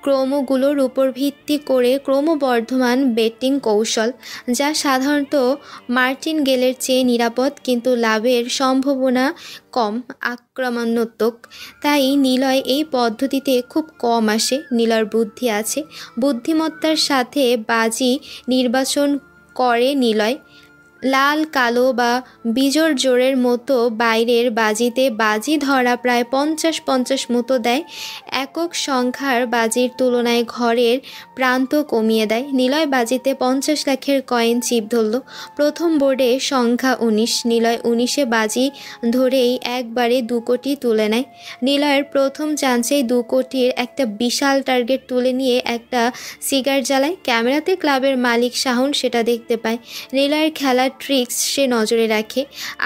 ক্রমগুলোর উপর ভিত্তি করে ক্রমবর্ধমান বেটিং কৌশল, যা সাধারণত মার্টিনগেলের চেয়ে নিরাপদ কিন্তু লাভের সম্ভাবনা কম আক্রমণাত্মক। তাই নিলয় এই পদ্ধতিতে খুব কম আসে। নিলয়ের বুদ্ধি আছে, বুদ্ধিমত্তার সাথে বাজি নির্বাচন করে নিলয়। লাল কালো বা বিজোড় জোরের মতো বাইরের বাজিতে বাজি ধরা প্রায় 50-50 মতো দেয়। একক সংখ্যার বাজির তুলনায় ঘরের প্রান্ত কমিয়ে দেয়। নিলয় বাজিতে 50 লাখের কয়েন চিপ ধরল। প্রথম বোর্ডে সংখ্যা 19। নিলয় 19-এ বাজি ধরেই একবারে 2 কোটি তুলে নেয়। নিলয়ের প্রথম চান্সেই 2 কোটির একটা বিশাল টার্গেট তুলে নিয়ে একটা সিগার জ্বালায়। ক্যামেরাতে ক্লাবের মালিক শাওন সেটা দেখতে পায়। নিলয়ের খেলার ট্রিক্স সে নজরে রাখে।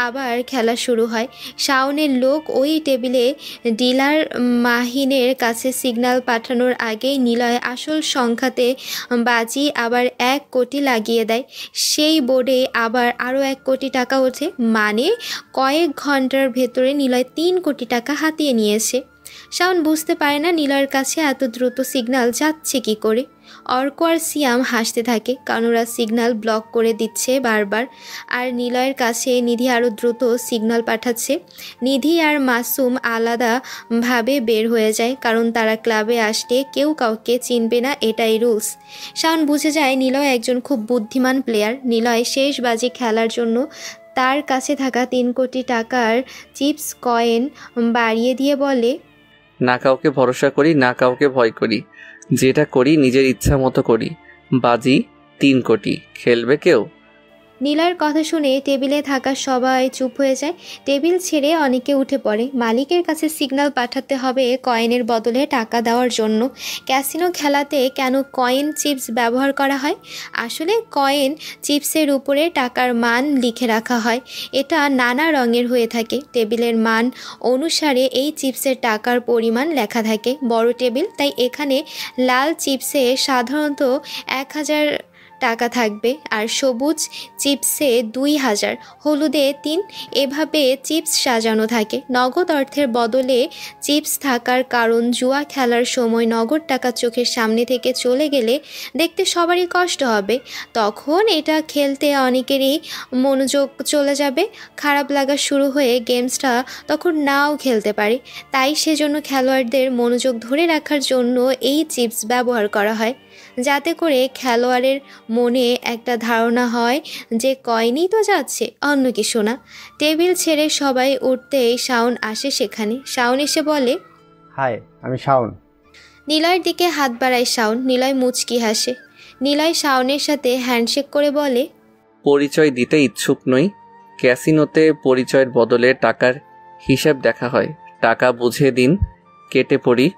আবার খেলা শুরু হয়। শাওনের লোক ওই টেবিলে ডিলার মাহিনের কাছে সিগন্যাল পাঠানোর আগেই নিলয় আসল সংখ্যাতে বাজি আবার 1 কোটি লাগিয়ে দেয়। সেই বোর্ডে আবার আরও 1 কোটি টাকা ওঠে, মানে কয়েক ঘন্টার ভেতরে নিলয় 3 কোটি টাকা হাতিয়ে নিয়েছে। শাওন বুঝতে পারে না নিলয়ের কাছে এত দ্রুত সিগন্যাল যাচ্ছে কি করে। অর্ক আর সিয়াম হাসতে থাকে, কারণ ওরা সিগন্যাল ব্লক করে দিচ্ছে বারবার। আর নিলয়ের কাছে নিধি আরও দ্রুত সিগন্যাল পাঠাচ্ছে। নিধি আর মাসুম আলাদাভাবে বের হয়ে যায়, কারণ তারা ক্লাবে আসলে কেউ কাউকে চিনবে না, এটাই রুলস। শাওন বুঝে যায় নিলয় একজন খুব বুদ্ধিমান প্লেয়ার। নিলয় শেষ বাজি খেলার জন্য তার কাছে থাকা 3 কোটি টাকার চিপস কয়েন বাড়িয়ে দিয়ে বলে, না কাউকে ভরসা করি, না কাউকে ভয় করি, যেটা করি নিজের ইচ্ছা মতো করি। বাজি 3 কোটি, খেলবে কেউ? নীলার কথা শুনে টেবিলে থাকা সবাই চুপ হয়ে যায়। টেবিল ছেড়ে অনেকে উঠে পড়ে। মালিকের কাছে সিগন্যাল পাঠাতে হবে কয়েনের বদলে টাকা দেওয়ার জন্য। ক্যাসিনো খেলাতে কেন কয়েন চিপস ব্যবহার করা হয়? আসলে কয়েন চিপসের উপরে টাকার মান লিখে রাখা হয়। এটা নানা রঙের হয়ে থাকে। টেবিলের মান অনুসারে এই চিপসের টাকার পরিমাণ লেখা থাকে। বড় টেবিল, তাই এখানে লাল চিপসে সাধারণত 1000 টাকা থাকবে, আর সবুজ চিপসে 2000, হলুদে 3, এভাবে চিপস সাজানো থাকে। নগদ অর্থের বদলে চিপস থাকার কারণ জুয়া খেলার সময় নগদ টাকা চোখের সামনে থেকে চলে গেলে দেখতে সবারই কষ্ট হবে। তখন এটা খেলতে অনেকেরই মনোযোগ চলে যাবে, খারাপ লাগা শুরু হয়ে গেমসটা তখন নাও খেলতে পারে। তাই সেজন্য খেলোয়াড়দের মনোযোগ ধরে রাখার জন্য এই চিপস ব্যবহার করা হয়, যাতে করে খেলোয়াড়ের মনে একটা ধারণা হয় যে কয়েনই তো যাচ্ছে, অন্য কিছু না। টেবিল ছেড়ে সবাই উঠতেই শাওন আসে সেখানে। শাওন এসে বলে, হাই, আমি শাওন। নিলয়ের দিকে হাত বাড়ায় শাওন। নিলয় মুচকি হাসে। নিলয় শাওনের সাথে হ্যান্ডশেক করে বলে, পরিচয় দিতে ইচ্ছুক নই। ক্যাসিনোতে পরিচয়ের বদলে টাকার হিসাব দেখা হয়। টাকা বুঝে দিন, কেটে পড়ি।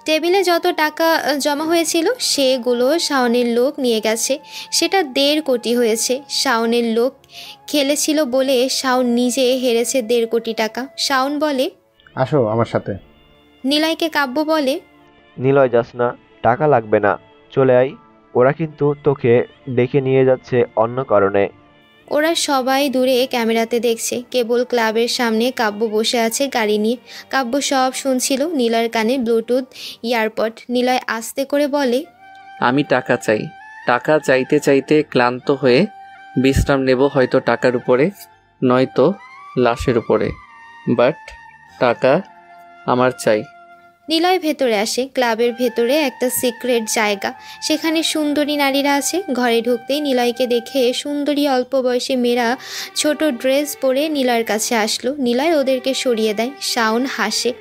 টেবিলে যত টাকা জমা হয়েছিল সেগুলো শাওনের লোক নিয়ে গেছে। সেটা 1.5 কোটি হয়েছে। শাওনের লোক খেলেছিল বলে শাওন নিজে হেরেছে 1.5 কোটি টাকা। শাওন বলে, আসো আমার সাথে। নিলয়কে কাব্য বলে, নিলয় যাস না, টাকা লাগবে না, চলে আয়। ওরা কিন্তু তোকে ডেকে নিয়ে যাচ্ছে অন্য কারণে। ওরা সবাই দূরে ক্যামেরাতে দেখছে। কেবল ক্লাবের সামনে কাব্য বসে আছে গাড়ি নিয়ে। কাব্য সব শুনছিল। নিলয়ের কানে ব্লুটুথ ইয়ারপড। নিলয় আস্তে করে বলে, আমি টাকা চাই। টাকা চাইতে চাইতে ক্লান্ত হয়ে বিশ্রাম নেব, হয়তো টাকার উপরে, নয়তো লাশের উপরে, বাট টাকা আমার চাই। নিলয় ভেতরে আসে। ক্লাবের ভেতরে একটা সিক্রেট জায়গা, সেখানে সুন্দরী নারীরা আছে। ঘরে ঢুকতেই নিলয়কে দেখে সুন্দরী অল্প বয়সী মেয়েরা ছোট ড্রেস পরে নিলয়ের কাছে আসলো। নিলয় ওদেরকে সরিয়ে দেয়। শাওন হাসে।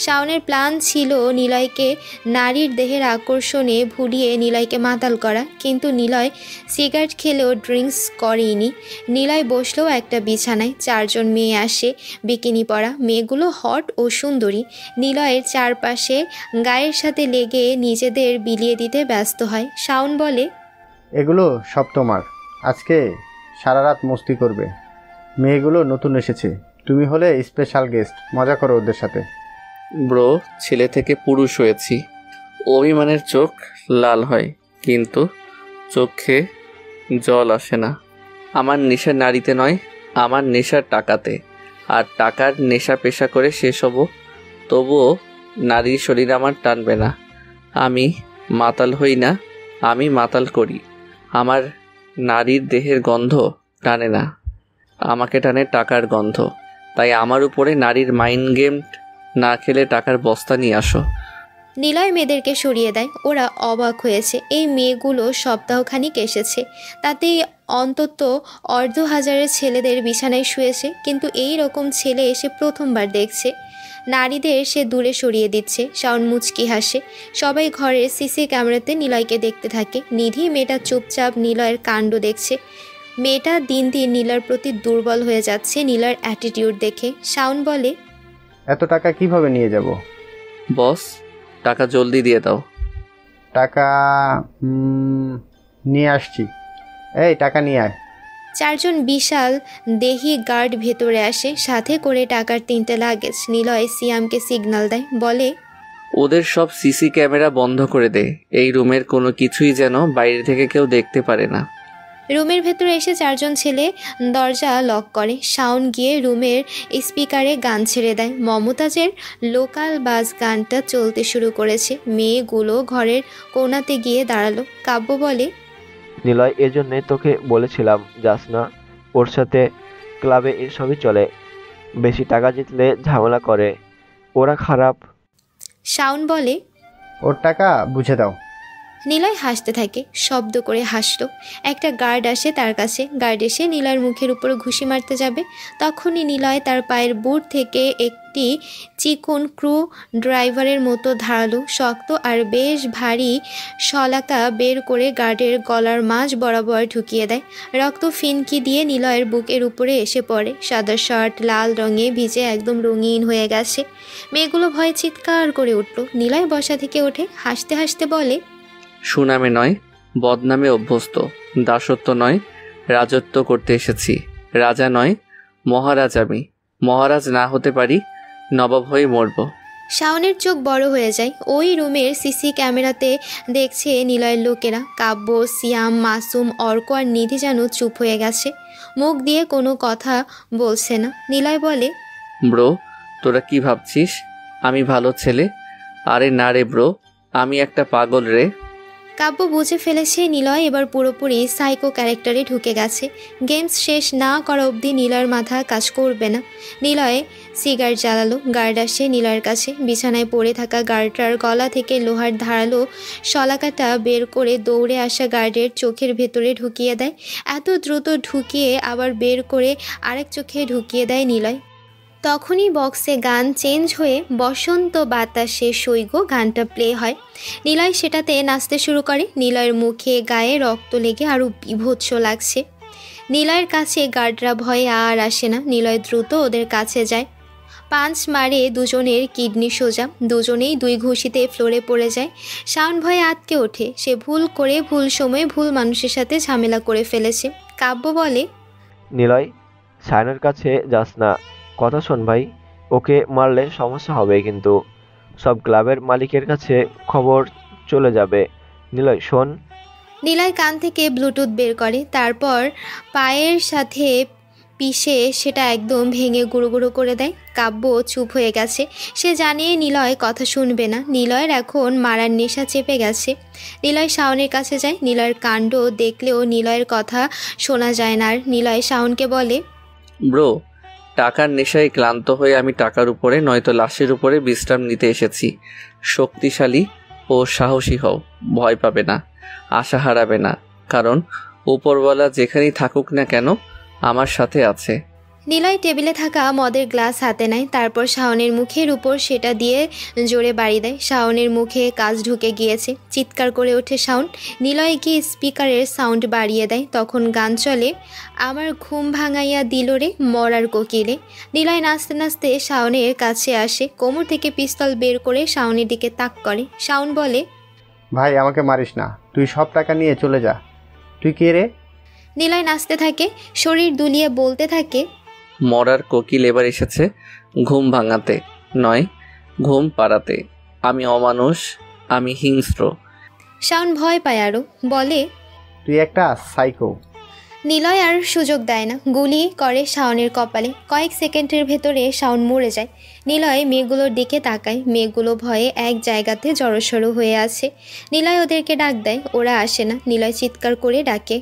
শাওনের প্ল্যান ছিল নিলয়কে নারীর দেহের আকর্ষণে ভুলিয়ে নিলয়কে মাতাল করা, কিন্তু নিলয় সিগারেট খেলেও ড্রিঙ্কস করেনি। নিলয় বসলেও একটা বিছানায়। 4 জন মেয়ে আসে, বিকিনি পরা। মেয়েগুলো হট ও সুন্দরী। নিলয়ের চারপাশে গায়ের সাথে লেগে নিজেদের বিলিয়ে দিতে ব্যস্ত হয়। শাওন বলে, এগুলো সব তোমার। আজকে সারা রাত মস্তি করবে। মেয়েগুলো নতুন এসেছে, তুমি হলে স্পেশাল গেস্ট, মজা করো ওদের সাথে। ব্রো, ছেলে থেকে পুরুষ হয়েছি। অভিমানের চোখ লাল হয়, কিন্তু চোখে জল আসে না। আমার নেশা নারীতে নয়, আমার নেশা টাকাতে। আর টাকার নেশা পেশা করে শেষ হব, তবুও নারীর শরীর আমার টানবে না। আমি মাতাল হই না, আমি মাতাল করি। আমার নারীর দেহের গন্ধ টানে না, আমাকে টানে টাকার গন্ধ। তাই আমার উপরে নারীর মাইন্ড গেম না খেলে টাকার বস্তা নিয়ে আসো। নিলয় মেয়েদেরকে সরিয়ে দেয়। ওরা অবাক হয়েছে। এই মেয়েগুলো সপ্তাহখানিক এসেছে, তাতেই অন্তত 1,500 ছেলেদের বিছানায় শুয়েছে, কিন্তু এই রকম ছেলে এসে প্রথমবার দেখছে। নারীদের সে দূরে সরিয়ে দিচ্ছে। শাওন মুচকি হাসে। সবাই ঘরের সিসি ক্যামেরাতে নিলয়কে দেখতে থাকে। নিধি মেয়েটা চুপচাপ নিলয়ের কাণ্ড দেখছে। মেয়েটা দিন দিন নিলয়ের প্রতি দুর্বল হয়ে যাচ্ছে নিলয়ের অ্যাটিটিউড দেখে। শাওন বলে, এত টাকা কিভাবে নিয়ে যাব? বস, টাকা জলদি দিয়ে দাও। টাকা নিয়ে আসছি। এই টাকা নিয়ে আয়। 4 জন বিশাল দেহি গার্ড ভেতরে আসে, সাথে করে টাকার 3টে লাগেজ। নিলয় সিয়ামকে সিগন্যাল দেয়, বলে, ওদের সব সিসি ক্যামেরা বন্ধ করে দে। এই রুমের কোনো কিছুই যেন বাইরে থেকে কেউ দেখতে পারে না। রুমের ভেতরে এসে 4 জন ছেলে দরজা লক করে। শাওন গিয়ে রুমের স্পিকারে গান ছেড়ে দেয়। মমতাজের লোকাল বাস গানটা চলতে শুরু করেছে। মেয়েগুলো ঘরের কোণাতে গিয়ে দাঁড়ালো। কাব্য বলে, নিলয়, এজন্যে তোকে বলেছিলাম যাস না, ওর সাথে ক্লাবে এসবই চলে। বেশি টাকা জিতলে ঝামেলা করে, ওরা খারাপ। শাওন বলে, ওর টাকা বুঝে দাও। নিলয় হাসতে থাকে, শব্দ করে হাসলো। একটা গার্ড আসে তার কাছে। গার্ড এসে নিলয়ের মুখের উপর ঘুষি মারতে যাবে, তখনই নিলয় তার পায়ের বুট থেকে একটি চিকন ক্রু ড্রাইভারের মতো ধারালো, শক্ত আর বেশ ভারী শলাকা বের করে গার্ডের গলার মাঝ বরাবর ঢুকিয়ে দেয়। রক্ত ফিনকি দিয়ে নিলয়ের বুকের উপরে এসে পড়ে। সাদা শার্ট লাল রঙে ভিজে একদম রঙিন হয়ে গেছে। মেয়েগুলো ভয়ে চিৎকার করে উঠল। নিলয় বসা থেকে ওঠে, হাসতে হাসতে বলে, সুনামে নয়, বদনামে অভ্যস্ত। দাসত্ব নয়, রাজত্ব করতে এসেছি। রাজা নয়, মহারাজ আমি। মহারাজ না হতে পারি, নবাব হয়ে মরব। শাওনের চোখ বড় হয়ে যায়। ওই রুমের সিসি ক্যামেরাতে দেখছে নিলয়ের লোকেরা। কাব্য, সিয়াম, মাসুম, অর্ক আর নিধি যেন চুপ হয়ে গেছে, মুখ দিয়ে কোনো কথা বলছে না। নিলয় বলে, ব্রো, তোরা কি ভাবছিস আমি ভালো ছেলে? আরে না রে ব্রো, আমি একটা পাগল রে। কাব্য বুঝে ফেলেছে নিলয় এবার পুরোপুরি সাইকো ক্যারেক্টারে ঢুকে গেছে। গেমস শেষ না করা অবধি নিলয়ের মাথা কাজ করবে না। নিলয় সিগারেট জ্বালালো। গার্ড আসে নিলয়ের কাছে। বিছানায় পড়ে থাকা গার্ডটার গলা থেকে লোহার ধারালো শলাকাটা বের করে দৌড়ে আসা গার্ডের চোখের ভেতরে ঢুকিয়ে দেয়। এত দ্রুত ঢুকিয়ে আবার বের করে আরেক চোখে ঢুকিয়ে দেয় নিলয়। তখনই বক্সে গান চেঞ্জ হয়ে বসন্ত বাতাসে সৈগ গানটা প্লে হয়। নিলয় সেটাতে নাচতে শুরু করে। নিলয়ের মুখে গায়ে রক্ত লেগে আরও বিভৎস লাগছে। নিলয়ের কাছে গার্ডরা ভয়ে আর আসে না। নিলয় দ্রুত ওদের কাছে যায়, পাঁচ মারে দুজনের কিডনি সোজা। দুজনেই 2 ঘুষিতে ফ্লোরে পড়ে যায়। শাওন ভয়ে আটকে ওঠে। সে ভুল করে ভুল সময়ে ভুল মানুষের সাথে ঝামেলা করে ফেলেছে। কাব্য বলে, নিলয়, সায়নের কাছে যাস না। কথা শোন ভাই, ওকে মারলে সমস্যা হবে, কিন্তু সব ক্লাবের মালিকের কাছে খবর চলে যাবে। নিলয় শোন। নিলয় কান থেকে ব্লুটুথ বের করে, তারপর পায়ের সাথে পিষে সেটা একদম ভেঙে গুঁড়ো গুঁড়ো করে দেয়। কাব্য চুপ হয়ে গেছে। সে জানে নিলয় কথা শুনবে না। নিলয়ের এখন মারার নেশা চেপে গেছে। নিলয় শাওনের কাছে যায়। নিলয়ের কাণ্ড দেখলেও নিলয়ের কথা শোনা যায় না। আর নিলয় শাওনকে বলে, ব্রো, টাকার নেশায় ক্লান্ত হয়ে আমি টাকার উপরে নয়তো লাশের উপরে বিশ্রাম নিতে এসেছি। শক্তিশালী ও সাহসী হও, ভয় পাবে না, আশা হারাবে না, কারণ উপরওয়ালা যেখানেই থাকুক না কেন আমার সাথে আছে। নিলয় টেবিলে থাকা মদের গ্লাস হাতে নেয়, তারপর শাওনের মুখের উপর সেটা দিয়ে জোরে বাড়ি দেয়। শাওনের মুখে কাজ ঢুকে গিয়েছে, চিৎকার করে ওঠে শাওন। নিলয় গিয়ে স্পিকারের সাউন্ড বাড়িয়ে দেয়। তখন গান চলে, আমার ঘুম ভাঙাইয়া দিল রে মরার কোকিলে। নিলয় নাচতে নাচতে শাওনের কাছে আসে, কোমর থেকে পিস্তল বের করে শাওনের দিকে তাক করে। শাওন বলে, ভাই আমাকে মারিস না, তুই সব টাকা নিয়ে চলে যা। তুই কে রে? নিলয় নাচতে থাকে, শরীর দুলিয়ে বলতে থাকে, মরার কোকিল এবার এসেছে ঘুম ভাঙাতে নয়, ঘুম পাড়াতে। আমি অমানুষ, আমি হিংস্র। শাওন ভয় পায় আরো, বলে, তুই একটা সাইকো। নিলয় আর সুযোগ দেয় না, গুলি করে শাওনের কপালে। কয়েক সেকেন্ডের ভেতরে শাওন মরে যায়। নিলয় মেয়েগুলোর দিকে তাকায়, মেয়েগুলো ভয়ে এক জায়গাতে জড়সড়ো হয়ে আছে। নিলয় ওদেরকে ডাক দেয়, ওরা আসে না। নিলয় চিৎকার করে ডাকে,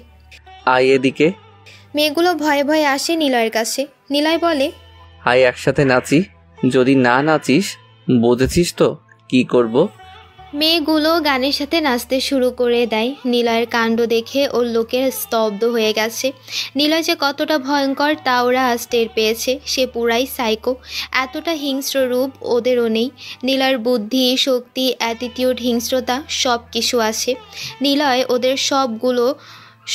আয় এদিকে। মেয়েগুলো ভয়ে ভয়ে আসে নিলয়ের কাছে। নিলয় বলে, আয় একসাথে নাচি। যদি না নাচিস বুঝেছিস তো কি করব। মেয়েগুলো গানের সাথে নাচতে শুরু করে দেয়। নিলয়ের কাণ্ড দেখে ওর লোকের স্তব্ধ হয়ে গেছে। নিলয় যে কতটা ভয়ঙ্কর তা ওরা আজ টের পেয়েছে। সে পুরাই সাইকো, এতটা হিংস্র রূপ ওদেরও নেই। নিলয়ের বুদ্ধি, শক্তি, অ্যাটিটিউড, হিংস্রতা সব কিছু আছে। নিলয় ওদের সবগুলো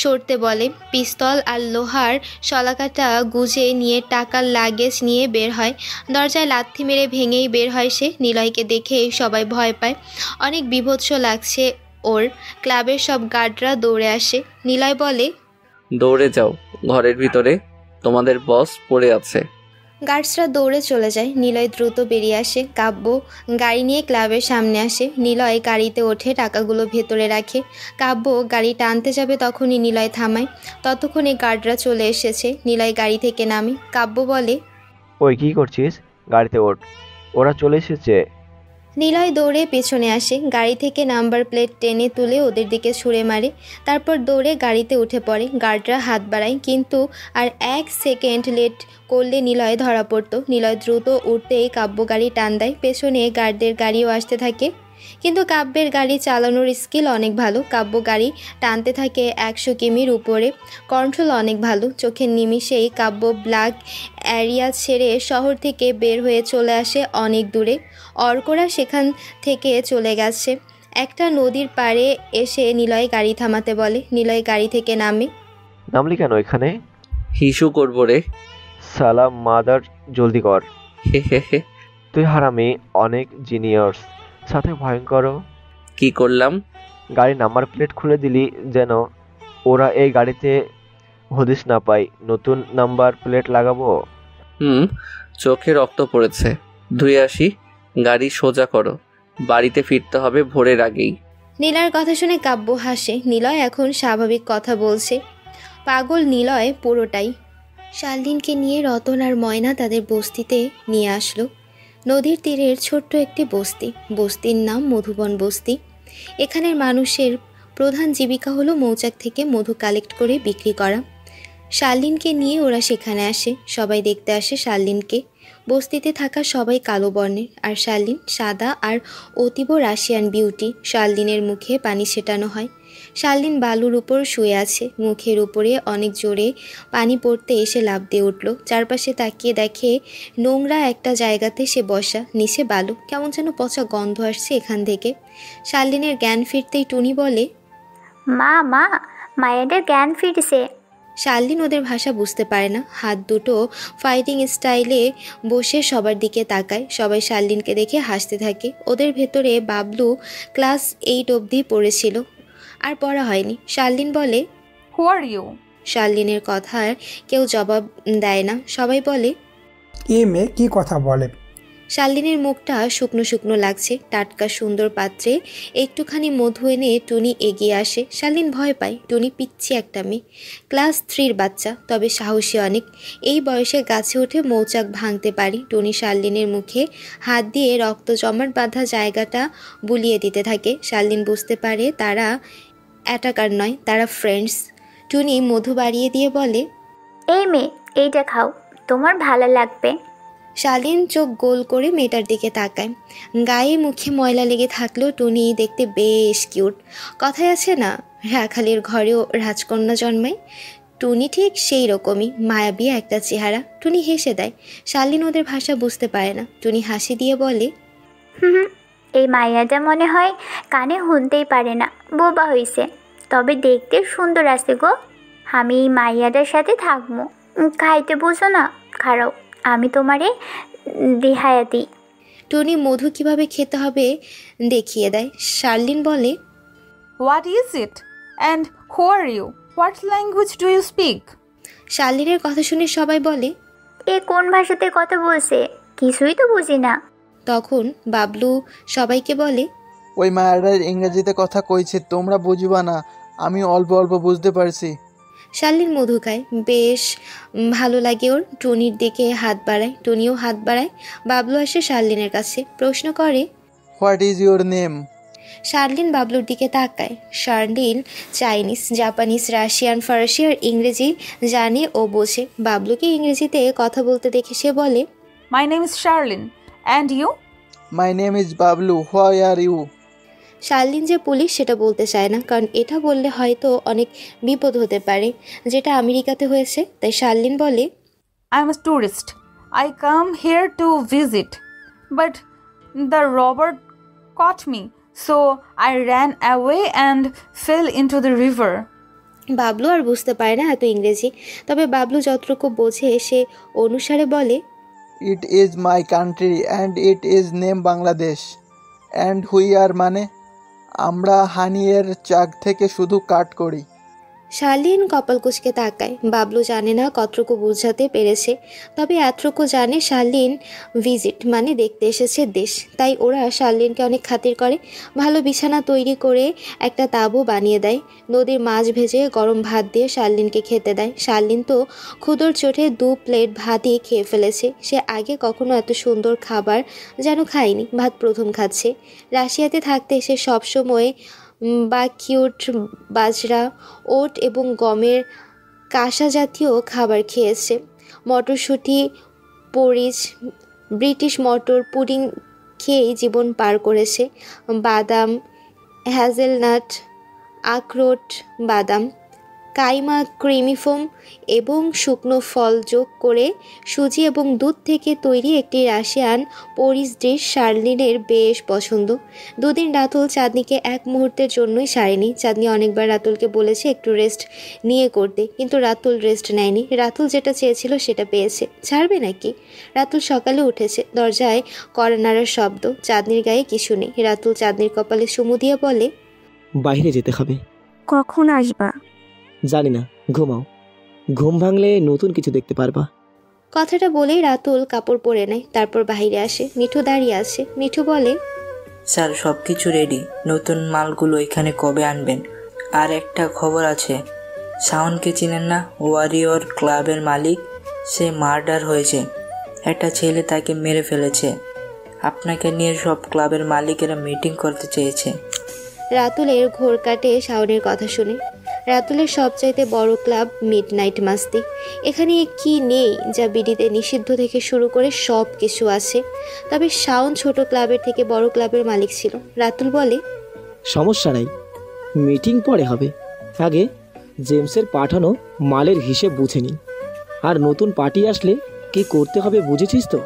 সরতে বলে। পিস্তল আর লোহার শলাকাটা গুজে নিয়ে টাকার লাগেজ নিয়ে বের হয়। দরজায় লাথি মেরে ভেঙেই বের হয় সে। নিলয়কে দেখে সবাই ভয় পায়, অনেক বিভৎস লাগছে ওর। ক্লাবের সব গার্ডরা দৌড়ে আসে। নিলয় বলে, দৌড়ে যাও, ঘরের ভিতরে তোমাদের বস পড়ে আছে। গার্ডসরা দৌড়ে চলে যায়। নিলয় দ্রুত বেরিয়ে আসে। কাব্য গাড়ি নিয়ে ক্লাবের সামনে আসে। নিলয় গাড়িতে ওঠে, টাকাগুলো ভেতরে রাখে। কাব্য গাড়ি টানতে যাবে, তখনই নিলয় থামায়। ততক্ষণে গার্ডরা চলে এসেছে। নিলয় গাড়ি থেকে নামে। কাব্য বলে, ওই কি করছিস? গাড়িতে ওঠ, ওরা চলে এসেছে। নিলয় দৌড়ে পেছনে আসে, গাড়ি থেকে নাম্বার প্লেট টেনে তুলে ওদের দিকে ছুঁড়ে মারে। তারপর দৌড়ে গাড়িতে উঠে পড়ে। গার্ডরা হাত বাড়ায়, কিন্তু আর এক সেকেন্ড লেট করলে নিলয় ধরা পড়তো। নিলয় দ্রুত উঠতেই কাব্য গাড়ি টান দেয়। পেছনে গার্ডদের গাড়িও আসতে থাকে, কিন্তু কাব্যের গাড়ি চালানোর স্কিল অনেক ভালো। কাব্য গাড়ি টানতে থাকে 100 কিমির উপরে। কন্ট্রোল অনেক ভালো। চোখের নিমিষেই কাব্য ব্ল্যাক এরিয়া ছেড়ে শহর থেকে বের হয়ে চলে আসে অনেক দূরে। অর্করা সেখান থেকে চলে গেছে। একটা নদীর পাড়ে এসে নিলয় গাড়ি থামাতে বলে। নিলয় গাড়ি থেকে নামে। নামলি কেন এখানে? হিসু করবো রে। সালাম মাদার, জলদি কর। হে হে হে। তুই হারামি, অনেক জিনিয়ার্স, সাথে ভয়ঙ্করও। কি করলাম? গাড়ির নাম্বার প্লেট খুলে দিলি যেন ওরা এই গাড়িতে হদিস না পায়। নতুন নাম্বার প্লেট লাগাবো। চোখে রক্ত পড়েছে, ধুয়ে আসি। গাড়ি সোজা করো, বাড়িতে ফিরতে হবে ভোরের আগেই। নীলার কথা শুনে কাব্য হাসে। নিলয় এখন স্বাভাবিক কথা বলছে। পাগল নিলয় পুরোটাই। শালদিনকে নিয়ে রতন আর ময়না তাদের বস্তিতে নিয়ে আসলো। নদীর তীরের ছোট্ট একটি বস্তি। বস্তির নাম মধুবন বস্তি। এখানের মানুষের প্রধান জীবিকা হলো মৌচাক থেকে মধু কালেক্ট করে বিক্রি করা। শালদিনকে নিয়ে ওরা সেখানে আসে। সবাই দেখতে আসে শালদিনকে। বস্তিতে থাকা সবাই কালো বর্ণের, আর শালদিন সাদা আর অতীব রাশিয়ান বিউটি। শালদিনের মুখে পানি ছেটানো হয়। শালদিন বালুর উপর শুয়ে আছে। মুখের উপরে অনেক জোরে পানি পড়তে এসে লাফ দিয়ে উঠল। চারপাশে তাকিয়ে দেখে নোংরা একটা জায়গাতে সে বসা, নিচে বালু। কেমন যেন পচা গন্ধ আসছে এখান থেকে। শালদিনের জ্ঞান ফিরতেই টুনি বলে, মা মা মায়েদের জ্ঞান ফিরছে। শালদিন ওদের ভাষা বুঝতে পারে না। হাত দুটো ফাইটিং স্টাইলে বসে সবার দিকে তাকায়। সবাই শালদিনকে দেখে হাসতে থাকে। ওদের ভেতরে বাবলু ক্লাস 8 অবধি পড়েছিল, আর পড়া হয়নি। শালদিন বলে, হু আর ইউ? শালদিনের কথার কেউ জবাব দেয় না। সবাই বলে, এ মেয়ে কি কথা বলে? শালদিনের মুখটা শুকনো শুকনো লাগছে। টাটকা সুন্দর পাত্রে একটুখানি মধু এনে টুনি এগিয়ে আসে। শালদিন ভয় পায়। টুনি পিচ্ছি একটা মেয়ে, ক্লাস 3 বাচ্চা, তবে সাহসী অনেক। এই বয়সে গাছে উঠে মৌচাক ভাঙতে পারি। টুনি শালদিনের মুখে হাত দিয়ে রক্ত জমাট বাঁধা জায়গাটা বুলিয়ে দিতে থাকে। শালদিন বুঝতে পারে তারা অ্যাটাকার নয়, তারা ফ্রেন্ডস। টুনি মধু বাড়িয়ে দিয়ে বলে, এই মেয়ে এইটা খাও। তোমার ভালো লাগবে। শালীন চোখ গোল করে মেয়েটার দিকে তাকায়। গায়ে মুখে ময়লা লেগে থাকলেও টুনি দেখতে বেশ কিউট। কথায় আছে না, রাখালের ঘরেও রাজকন্যা জন্মায়, টুনি ঠিক সেই রকমই মায়াবী একটা চেহারা। টুনি হেসে দেয়। শালীন ওদের ভাষা বুঝতে পারে না। টুনি হাসি দিয়ে বলে, এই মাইয়াটা মনে হয় কানে শুনতেই পারে না, বোবা হয়েছে, তবে দেখতে সুন্দর আছে গো। আমি এই মাইয়াটার সাথে থাকবো। খাইতে বুঝো না, খারাও আমি তোমারে দেখাইয়া দিই। টুনি মধু কিভাবে খেতে হবে দেখিয়ে দেয়। শার্লিন বলে, what is it and who are you, what language do you speak? শার্লিনের কথা শুনে সবাই বলে, এ কোন ভাষাতে কথা বলছে, কিছুই তো বুঝি না। তখন বাবলু সবাইকে বলে, ওই মায়ের ইংরেজিতে কথা কইছে, তোমরা বুঝবা না, আমি অল্প অল্প বুঝতে পারছি। শার্লিন মধু খায়, বেশ ভালো লাগে ওর। টুনির দিকে হাত বাড়ায়, টুনিও হাত বাড়ায়। বাবলু আসে শার্লিনের কাছে, প্রশ্ন করে, what is your name? Sharlene বাবলুর দিকে তাকায়। শার্লিন চাইনিজ, জাপানিজ, রাশিয়ান, ফরাসি আর ইংরেজি জানে ও বোঝে। বাবলুকে ইংরেজিতে কথা বলতে দেখে সে বলে, my name is Charlene and you? My name is Bablu, why are you? Charlene যে পুলিশ সেটা বলতে চায় না, কারণ এটা বললে হয়তো অনেক বিপদ হতে পারে, যেটা আমেরিকাতে হয়েছে। তাই শার্লিন বলে, I am a tourist, I come here to visit, but the robber caught me, so I ran away and fell into the river. Bablu আর বুঝতে পারে না এত ইংরেজি, তবে বাবলু যতটুকু বোঝে সে অনুসারে বলে, it is my country and it is name Bangladesh, and we are মানে আমরা হানিয়ের চাক থেকে শুধু কাট করি। শার্লিন কপাল কুঁচকে তাকায়। বাবলু জানে না কতটুকু বোঝাতে পেরেছে, তবে এতটুকু জানে শার্লিন ভিজিট মানে দেখতে এসেছে দেশ। তাই ওরা শার্লিনকে অনেক খাতির করে, ভালো বিছানা তৈরি করে একটা তাঁবু বানিয়ে দেয়, নদীর মাছ ভেজে গরম ভাত দিয়ে শার্লিনকে খেতে দেয়। শার্লিন তো ক্ষুধর চোটে 2 প্লেট ভাতই খেয়ে ফেলেছে। সে আগে কখনো এত সুন্দর খাবার যেন খায়নি, ভাত প্রথম খাচ্ছে। রাশিয়াতে থাকতে সে সবসময় বা কিউট, বাজরা, ওট এবং গমের কাঁসা জাতীয় খাবার খেয়েছে। মটরশুঁটি, পরিচ, ব্রিটিশ মটর পুডিং খেয়েই জীবন পার করেছে। বাদাম, হ্যাজেলনাট, আখরোট, বাদাম, কাইমা, ক্রিমি ফোম এবং শুকনো ফল যোগ করে সুজি এবং দুধ থেকে তৈরি একটি রাশিয়ান পরিচ ডিশ শার্লিনের বেশ পছন্দ। দুদিন রাতুল চাঁদনিকে এক মুহূর্তের জন্যই ছাড়েনি। চাঁদনি অনেকবার রাতুলকে বলেছে একটু রেস্ট নিয়ে করতে, কিন্তু রাতুল রেস্ট নেয়নি। রাতুল যেটা চেয়েছিল সেটা পেয়েছে, ছাড়বে নাকি? রাতুল সকালে উঠেছে, দরজায় কড়া নাড়ার শব্দ, চাঁদনির গায়ে কিছু নেই। রাতুল চাঁদনির কপালে চুমু দিয়ে বলে, বাইরে যেতে হবে। কখন আসবা? জানি না, ঘুমাও, ঘুম ভাঙলে নতুন কিছু দেখতে পারবা। কথাটা বলেই রাতুল কাপড় পরে নেয়, তারপর বাইরে আসে। মিঠু দাঁড়িয়ে আছে। মিঠু বলে, স্যার সব কিছু রেডি, নতুন মালগুলো এখানে কবে আনবেন? আর একটা খবর আছে, শাওনকে চিনেন না? ওয়ারিয়র ক্লাবের মালিক, সে মার্ডার হয়েছে। একটা ছেলে তাকে মেরে ফেলেছে। আপনাকে নিয়ে সব ক্লাবের মালিকেরা মিটিং করতে চেয়েছে। রাতুলের ঘোর কাটে শাওনের কথা শুনে। রাতুলের সবচাইতে বড় ক্লাব মিডনাইট মাস্তি। এখানে কি নেই যা বিডিতে নিষিদ্ধ থেকে শুরু করে সব কিছু আছে। তবে শাওন ছোট ক্লাবের থেকে বড় ক্লাবের মালিক ছিল। রাতুল বলে, সমস্যা নাই, মিটিং পরে হবে, আগে জেমসের পাঠানো মালের হিসেব বুঝে নিই। আর নতুন পার্টি আসলে কি করতে হবে বুঝেছিস তো?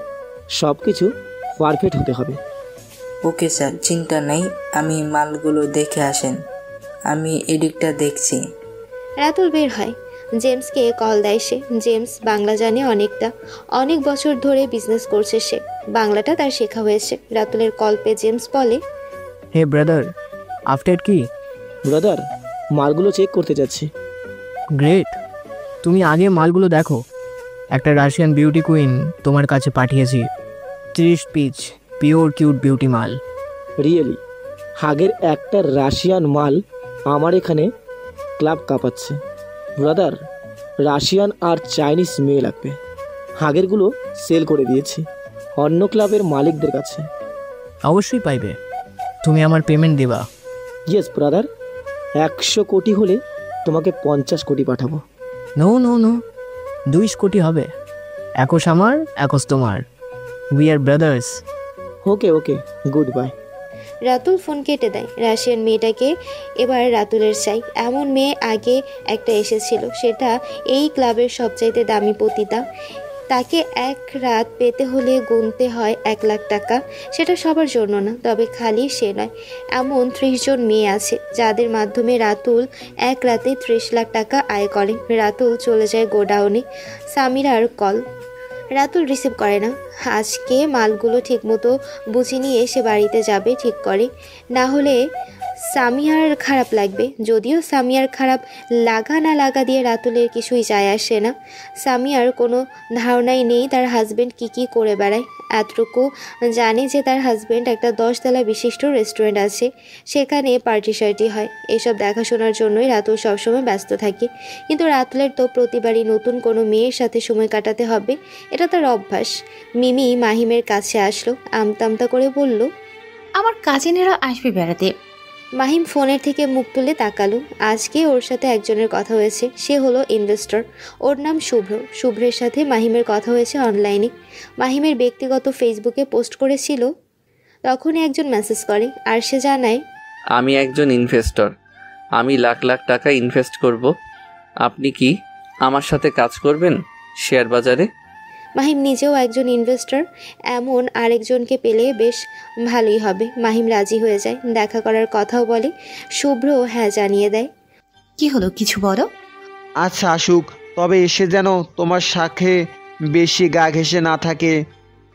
সব কিছু পারফেক্ট হতে হবে। ওকে স্যার, চিন্তা নেই, আমি মালগুলো দেখে আসেন, আমি এদিকটা দেখছি। রাতুল বের হয়। জেমসকে কল দেয় সে। জেমস বাংলা জানে অনেকটা, অনেক বছর ধরে বিজনেস করছে সে, বাংলাটা তার শেখা হয়েছে। রাতুলের কল পেয়ে জেমস বলে, হে ব্রাদার, আপডেট কি? ব্রাদার, মালগুলো চেক করতে যাচ্ছি। গ্রেট, তুমি আগে মালগুলো দেখো। একটা রাশিয়ান বিউটি কুইন তোমার কাছে পাঠিয়েছি, 30 পিস পিওর কিউট বিউটি মাল। রিয়েলি? আগের একটা রাশিয়ান মাল আমার এখানে ক্লাব কাঁপাচ্ছে। ব্রাদার, রাশিয়ান আর চাইনিজ মেয়ে লাগবে। আগেরগুলো সেল করে দিয়েছি অন্য ক্লাবের মালিকদের কাছে। অবশ্যই পাইবে, তুমি আমার পেমেন্ট দিবা? ইয়েস ব্রাদার, 100 কোটি হলে তোমাকে 50 কোটি পাঠাবো। নো নো নো, 20 কোটি হবে। একস আমার একস তোমার, we are brothers. Okay okay, good bye. Ratul phone কেটে দেয়। রাশিয়ান মেয়েটাকে এবার রাতুলের চাই। এমন মেয়ে আগে একটা এসেছিল, সেটা এই ক্লাবের সবচাইতে দামি পতিতা। তাকে এক রাত পেতে হলে গুনতে হয় 1 লাখ টাকা। সেটা সবার জন্য না, তবে খালি সে নয়, এমন 30 জন মেয়ে আছে যাদের মাধ্যমে রাতুল এক রাতে 30 লাখ টাকা আয় করে। রাতুল চলে যায় গোডাউনে। সামিরার কল। রাতুল রিসিভ করে না। আজকে মালগুলো ঠিকমতো বুঝে নিয়ে সে বাড়িতে যাবে ঠিক করে, না হলে সামিয়ার খারাপ লাগবে। যদিও সামিয়ার খারাপ লাগা না লাগা দিয়ে রাতুলের কিছুই যায় আসে না। সামিয়ার কোনো ধারণাই নেই তার হাজব্যান্ড কী করে বেড়ায়। এতটুকু জানে যে তার হাজব্যান্ড একটা 10 তলা বিশিষ্ট রেস্টুরেন্ট আছে, সেখানে পার্টি শার্টি হয়। এসব দেখাশোনার জন্যই রাতুল সবসময় ব্যস্ত থাকে। কিন্তু রাতুলের তো প্রতিবারই নতুন কোনো মেয়ের সাথে সময় কাটাতে হবে, এটা তার অভ্যাস। মিমি মাহিমের কাছে আসলো, আমতা করে বলল, আমার কাজিনেরা আসবে বেড়াতে। মাহিম ফোনের থেকে মুখ তুলে তাকালো। আজকে ওর সাথে একজনের কথা হয়েছে, সে হলো ইনভেস্টর। ওর নাম শুভ্র। শুভ্রের সাথে মাহিমের কথা হয়েছে অনলাইনে। মাহিমের ব্যক্তিগত ফেসবুকে পোস্ট করেছিল, তখনই একজন মেসেজ করে আর সে জানায়, আমি একজন ইনভেস্টর, আমি লাখ লাখ টাকা ইনভেস্ট করব। আপনি কি আমার সাথে কাজ করবেন শেয়ার বাজারে? মাহিম নিজেও একজন ইনভেস্টর, এমন আরেকজনকে পেলে বেশ ভালোই হবে। মাহিম রাজি হয়ে যায়, দেখা করার কথাও বলে। শুভ্র হ্যাঁ জানিয়ে দেয়। কি হলো, কিছু বলো? আচ্ছা আসুক, তবে এসে যেন তোমার সাথে বেশি গা ঘেঁষে না থাকে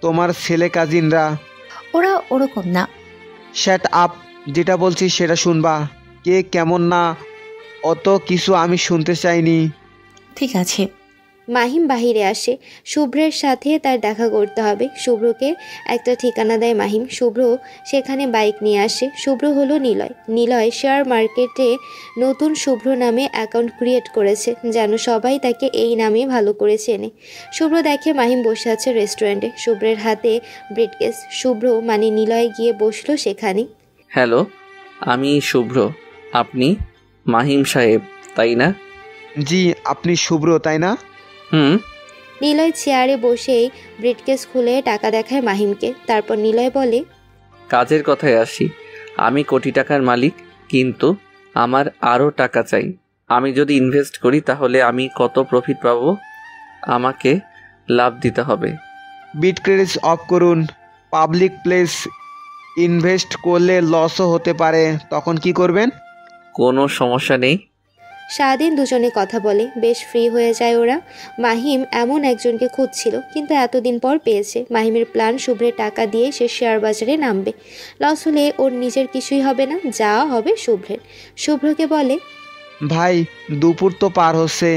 তোমার ছেলে কাজিনরা। ওরা ওরকম না। শ্যাট আপ, যেটা বলছি সেটা শুনবা। কে কেমন না অত কিছু আমি শুনতে চাইনি। ঠিক আছে। মাহিম বাহিরে আসে। শুভ্রের সাথে তার দেখা করতে হবে। শুভ্রকে একটা ঠিকানা দেয় মাহিম। শুভ্র সেখানে বাইক নিয়ে আসে। শুভ্র হলো নিলয়। নিলয় শেয়ার মার্কেটে নতুন শুভ্র নামে অ্যাকাউন্ট ক্রিয়েট করেছে, যেন সবাই তাকে এই নামে ভালো করে চেনে। শুভ্র দেখে মাহিম বসে আছে রেস্টুরেন্টে, শুভ্রের হাতে ব্রিফকেস। শুভ্র মানে নিলয় গিয়ে বসলো সেখানে। হ্যালো, আমি শুভ্র। আপনি মাহিম সাহেব তাই না? জি, আপনি শুভ্র তাই না? নিলয় চেয়ারে বসেই ব্রিফকেস খুলে টাকা দেখায় মাহিমকে। তারপর নিলয় বলে, কাজের কথায় আসি। আমি কোটি টাকার মালিক, কিন্তু আমার আরও টাকা চাই। আমি যদি ইনভেস্ট করি তাহলে আমি কত প্রফিট পাবো? আমাকে লাভ দিতে হবে। বিট ক্রেডিট অফ করুন। পাবলিক প্লেস ইনভেস্ট করলে লসও হতে পারে, তখন কি করবেন? কোনো সমস্যা নেই। সারাদিন দুজনে কথা বলে, বেশ ফ্রি হয়ে যায় ওরা। মাহিম এমন একজনকে খুঁজছিল, কিন্তু এতদিন পর পেয়েছে। মাহিমের প্ল্যান, শুভ্রের টাকা দিয়ে সে শেয়ার বাজারে নামবে। লস হলে ওর নিজের কিছুই হবে না, যা হবে শুভ্রের। শুভ্রকে বলে, ভাই দুপুর তো পার হচ্ছে,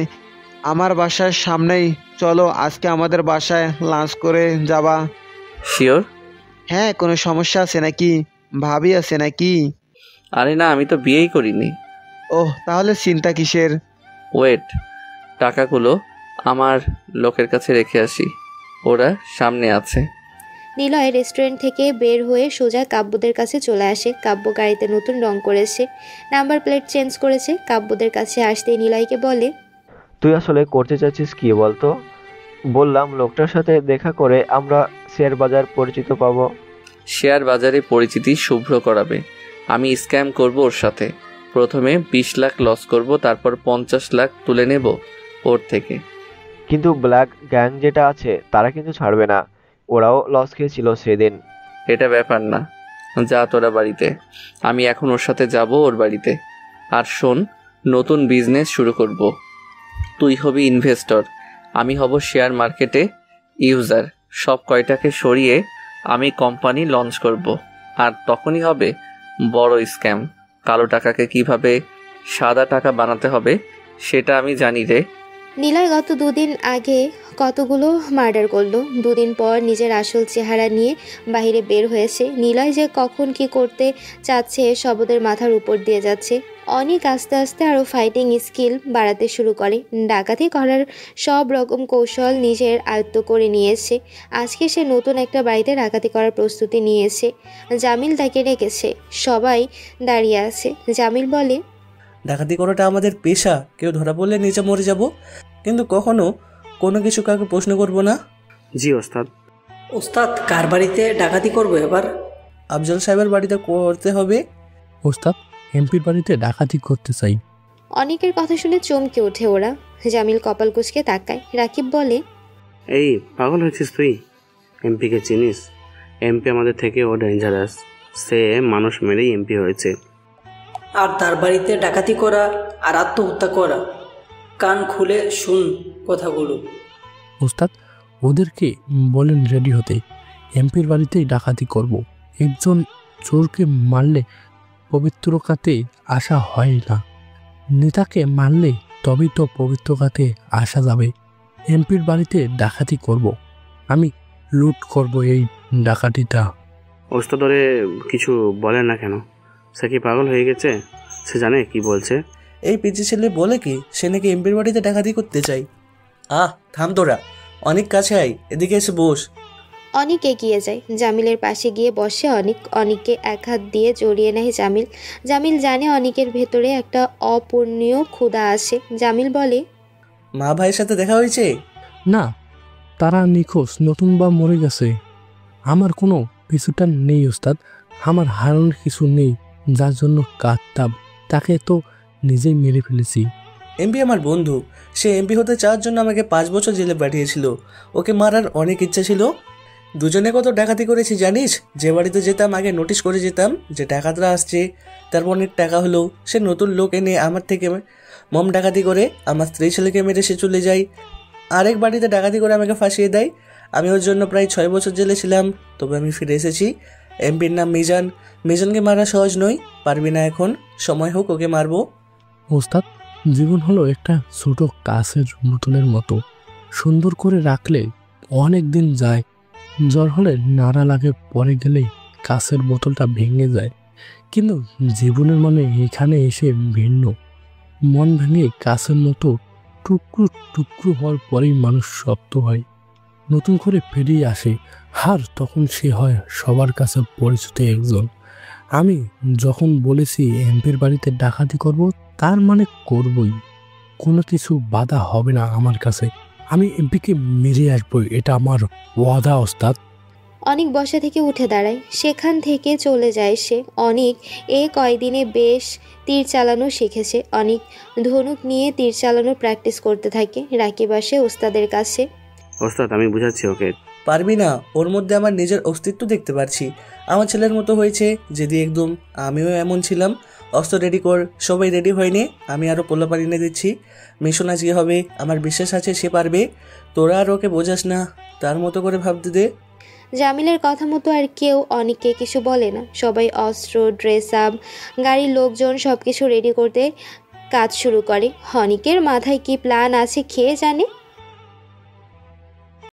আমার বাসার সামনেই, চলো আজকে আমাদের বাসায় লাঞ্চ করে যাবা। শিওর? হ্যাঁ, কোনো সমস্যা আছে নাকি? ভাবি আছে নাকি? আরে না, আমি তো বিয়েই করিনি। ওহ, তাহলে চিন্তা কিসের? ওয়েট, টাকাগুলো আমার লোকের কাছে রেখে আসি, ওরা সামনে আছে। নিলয় রেস্টুরেন্ট থেকে বের হয়ে সোজা কাব্যদের কাছে চলে আসে। কাব্য গাড়িতে নতুন রং করেছে, নাম্বার প্লেট চেঞ্জ করেছে। কাব্যদের কাছে আসতেই নিলয়কে বলে, তুই আসলে করতে চাচ্ছিস কি বলতো? বললাম লোকটার সাথে দেখা করে আমরা শেয়ার বাজার পরিচিত পাবো। শেয়ার বাজারে পরিচিতি শুভ্র করাবে, আমি স্ক্যাম করব ওর সাথে। প্রথমে 20 লাখ লস করব, তারপর 50 লাখ তুলে নেব ওর থেকে। কিন্তু ব্ল্যাক গ্যাং যেটা আছে তারা কিন্তু ছাড়বে না, ওরাও লস খেয়েছিল সেদিন। এটা ব্যাপার না, যা তোরা বাড়িতে। আমি এখন ওর সাথে যাব ওর বাড়িতে। আর শোন, নতুন বিজনেস শুরু করব। তুই হবি ইনভেস্টর, আমি হব শেয়ার মার্কেটে ইউজার। সব কয়টাকে সরিয়ে আমি কোম্পানি লঞ্চ করব, আর তখনই হবে বড় স্ক্যাম। কালো টাকাকে কিভাবে সাদা টাকা বানাতে হবে সেটা আমি জানি রে। নিলয় গত 2 দিন আগে কতগুলো মার্ডার করলো, 2 দিন পর নিজের আসল চেহারা নিয়ে বাইরে বের হয়েছে। নিলয় যে কখন কি করতে চাচ্ছে সব ওদের মাথার উপর দিয়ে যাচ্ছে। অনেক আস্তে আস্তে আরও ফাইটিং স্কিল বাড়াতে শুরু করে। ডাকাতি করার সব রকম কৌশল নিজের আয়ত্ত করে নিয়েছে। আজকে সে নতুন একটা বাড়িতে ডাকাতি করার প্রস্তুতি নিয়েছে। জামিল তাকে রেখেছে, সবাই দাঁড়িয়ে আছে। জামিল বলে, ডাকাতি করাটা আমাদের পেশা, কেউ ধরা পড়লে নিচে মরে যাব, কিন্তু কখনো কোনো কিছু কাউকে প্রশ্ন করব না। জি ওস্তাদ। ওস্তাদ কার বাড়িতে ডাকাতি করবো এবার? আফজল সাহেবের বাড়িতে করতে হবে। ওস্তাদ এমপির বাড়িতে ডাকাতি করতে চাই। অনেকের কথা শুনে চমকে ওঠে ওরা। জামিল কপাল কুঁচকে তাকায়। রাকিব বলে, এই পাগল হয়েছিস তুই? এমপিকে চিনিস? এমপি আমাদের থেকে ও ডেঞ্জারাস। সে মানুষ মেরেই এমপি হয়েছে। আর তার বাড়িতে ডাকাতি করা আর আত্মহত্যা করা, কান খুলে শুন কথাগুলো। ওস্তাদ ওদেরকে বলেন রেডি হতে, এমপির বাড়িতেই ডাকাতি করব। একজন চোরকে মারলে পবিত্রকাতে আসা হয় না, নেতাকে মারলে তবেই তো পবিত্রকাতে আসা যাবে। এমপির বাড়িতে ডাকাতি করব, আমি লুট করব এই ডাকাতিটা। ওস্তাদ ওরে কিছু বলেন না কেন? সে কি পাগল হয়ে গেছে? সে জানে কি বলছে? এই পিচি ছেলে বলে কি সে নাকি এমপির বাড়িতে ডাকাতি করতে চাই। থাম তোরা, অনেক কাছে আয়, এদিকে এসে বস। অনেক এগিয়ে যায়, জামিলের পাশে গিয়ে বসে অনেককে এক হাত দিয়ে জড়িয়ে নেয় জামিল। জামিল জানে অনেকের ভেতরে একটা অপূর্ণীয় ক্ষুধা আছে। জামিল বলে, মা ভাইয়ের সাথে দেখা হয়েছে? না, তারা নিখোঁজ, নতুন বা মরে গেছে। আমার কোনো কিছুটা নেই ওস্তাদ, আমার হারানোর কিছু নেই যার জন্য কাঁদতাম, তাকে তো নিজেই মেরে ফেলেছি। এমপি আমার বন্ধু, সে এমপি হতে চাওয়ার জন্য আমাকে 5 বছর জেলে পাঠিয়েছিল। ওকে মারার অনেক ইচ্ছা ছিল। দুজনে কত ডাকাতি করেছি জানিস? যে বাড়িতে যেতাম আগে নোটিশ করে যেতাম যে ডাকাতরা আসছে, তারপর অনেক টাকা হলো সে নতুন লোক এনে আমার থেকে মম ডাকাতি করে আমার স্ত্রী ছেলেকে মেরে সে চলে যায়। আরেক বাড়িতে ডাকাতি করে আমাকে ফাঁসিয়ে দেয়। আমি ওর জন্য প্রায় 6 বছর জেলে ছিলাম, তবে আমি ফিরে এসেছি। এমপির নাম মিজান। মিজানকে মারা সহজ নয়, পারবি না এখন, সময় হোক ওকে মারবো। ওস্তাদ জীবন হলো একটা ছোট কাছের বোতলের মতো, সুন্দর করে রাখলে অনেক দিন যায়। জ্বর হলে নাড়া লাগে, পরে গেলেই কাছের বোতলটা ভেঙে যায়। কিন্তু জীবনের মানে এখানে এসে ভিন্ন, মন ভেঙে কাছের মতো টুকরো টুকরো হওয়ার পরেই মানুষ শক্ত হয়, নতুন করে ফিরিয়ে আসে। আর তখন সে হয় সবার কাছে পরিচিত একজন। আমি যখন বলেছি এমপির বাড়িতে ডাকাতি করব, তার মানে করবই, কোনো কিছু বাধা হবে না আমার কাছে। আমি এমপিকে মেরে আসবো, এটা আমার ওয়াদা ওস্তাদ। অনেক বসা থেকে উঠে দাঁড়ায়, সেখান থেকে চলে যায় সে। অনেক কয়দিনে বেশ তীর চালানো শিখেছে। অনেক ধনুক নিয়ে তীর চালানোর প্র্যাকটিস করতে থাকে। রাকিব আসে ওস্তাদের কাছে। ওস্তাদ আমি বুঝাচ্ছি ওকে। পারবি না, ওর মধ্যে আমার নিজের অস্তিত্ব দেখতে পাচ্ছি। আমার ছেলের মতো হয়েছে যেদি একদম, আমিও এমন ছিলাম। অস্ত্র রেডি কর, সবাই রেডি হয়নি, আমি আরও পোলাপানি এনে দিচ্ছি। মিশন আজকে হবে, আমার বিশ্বাস আছে সে পারবে। তোরা আর ওকে বোঝাস না, তার মতো করে ভাবতে দে। জামিলের কথা মতো আর কেউ অনেককে কিছু বলে না। সবাই অস্ত্র, ড্রেস আপ, গাড়ির লোকজন সব কিছু রেডি করতে কাজ শুরু করে। অনেকের মাথায় কি প্ল্যান আছে খেয়ে জানে।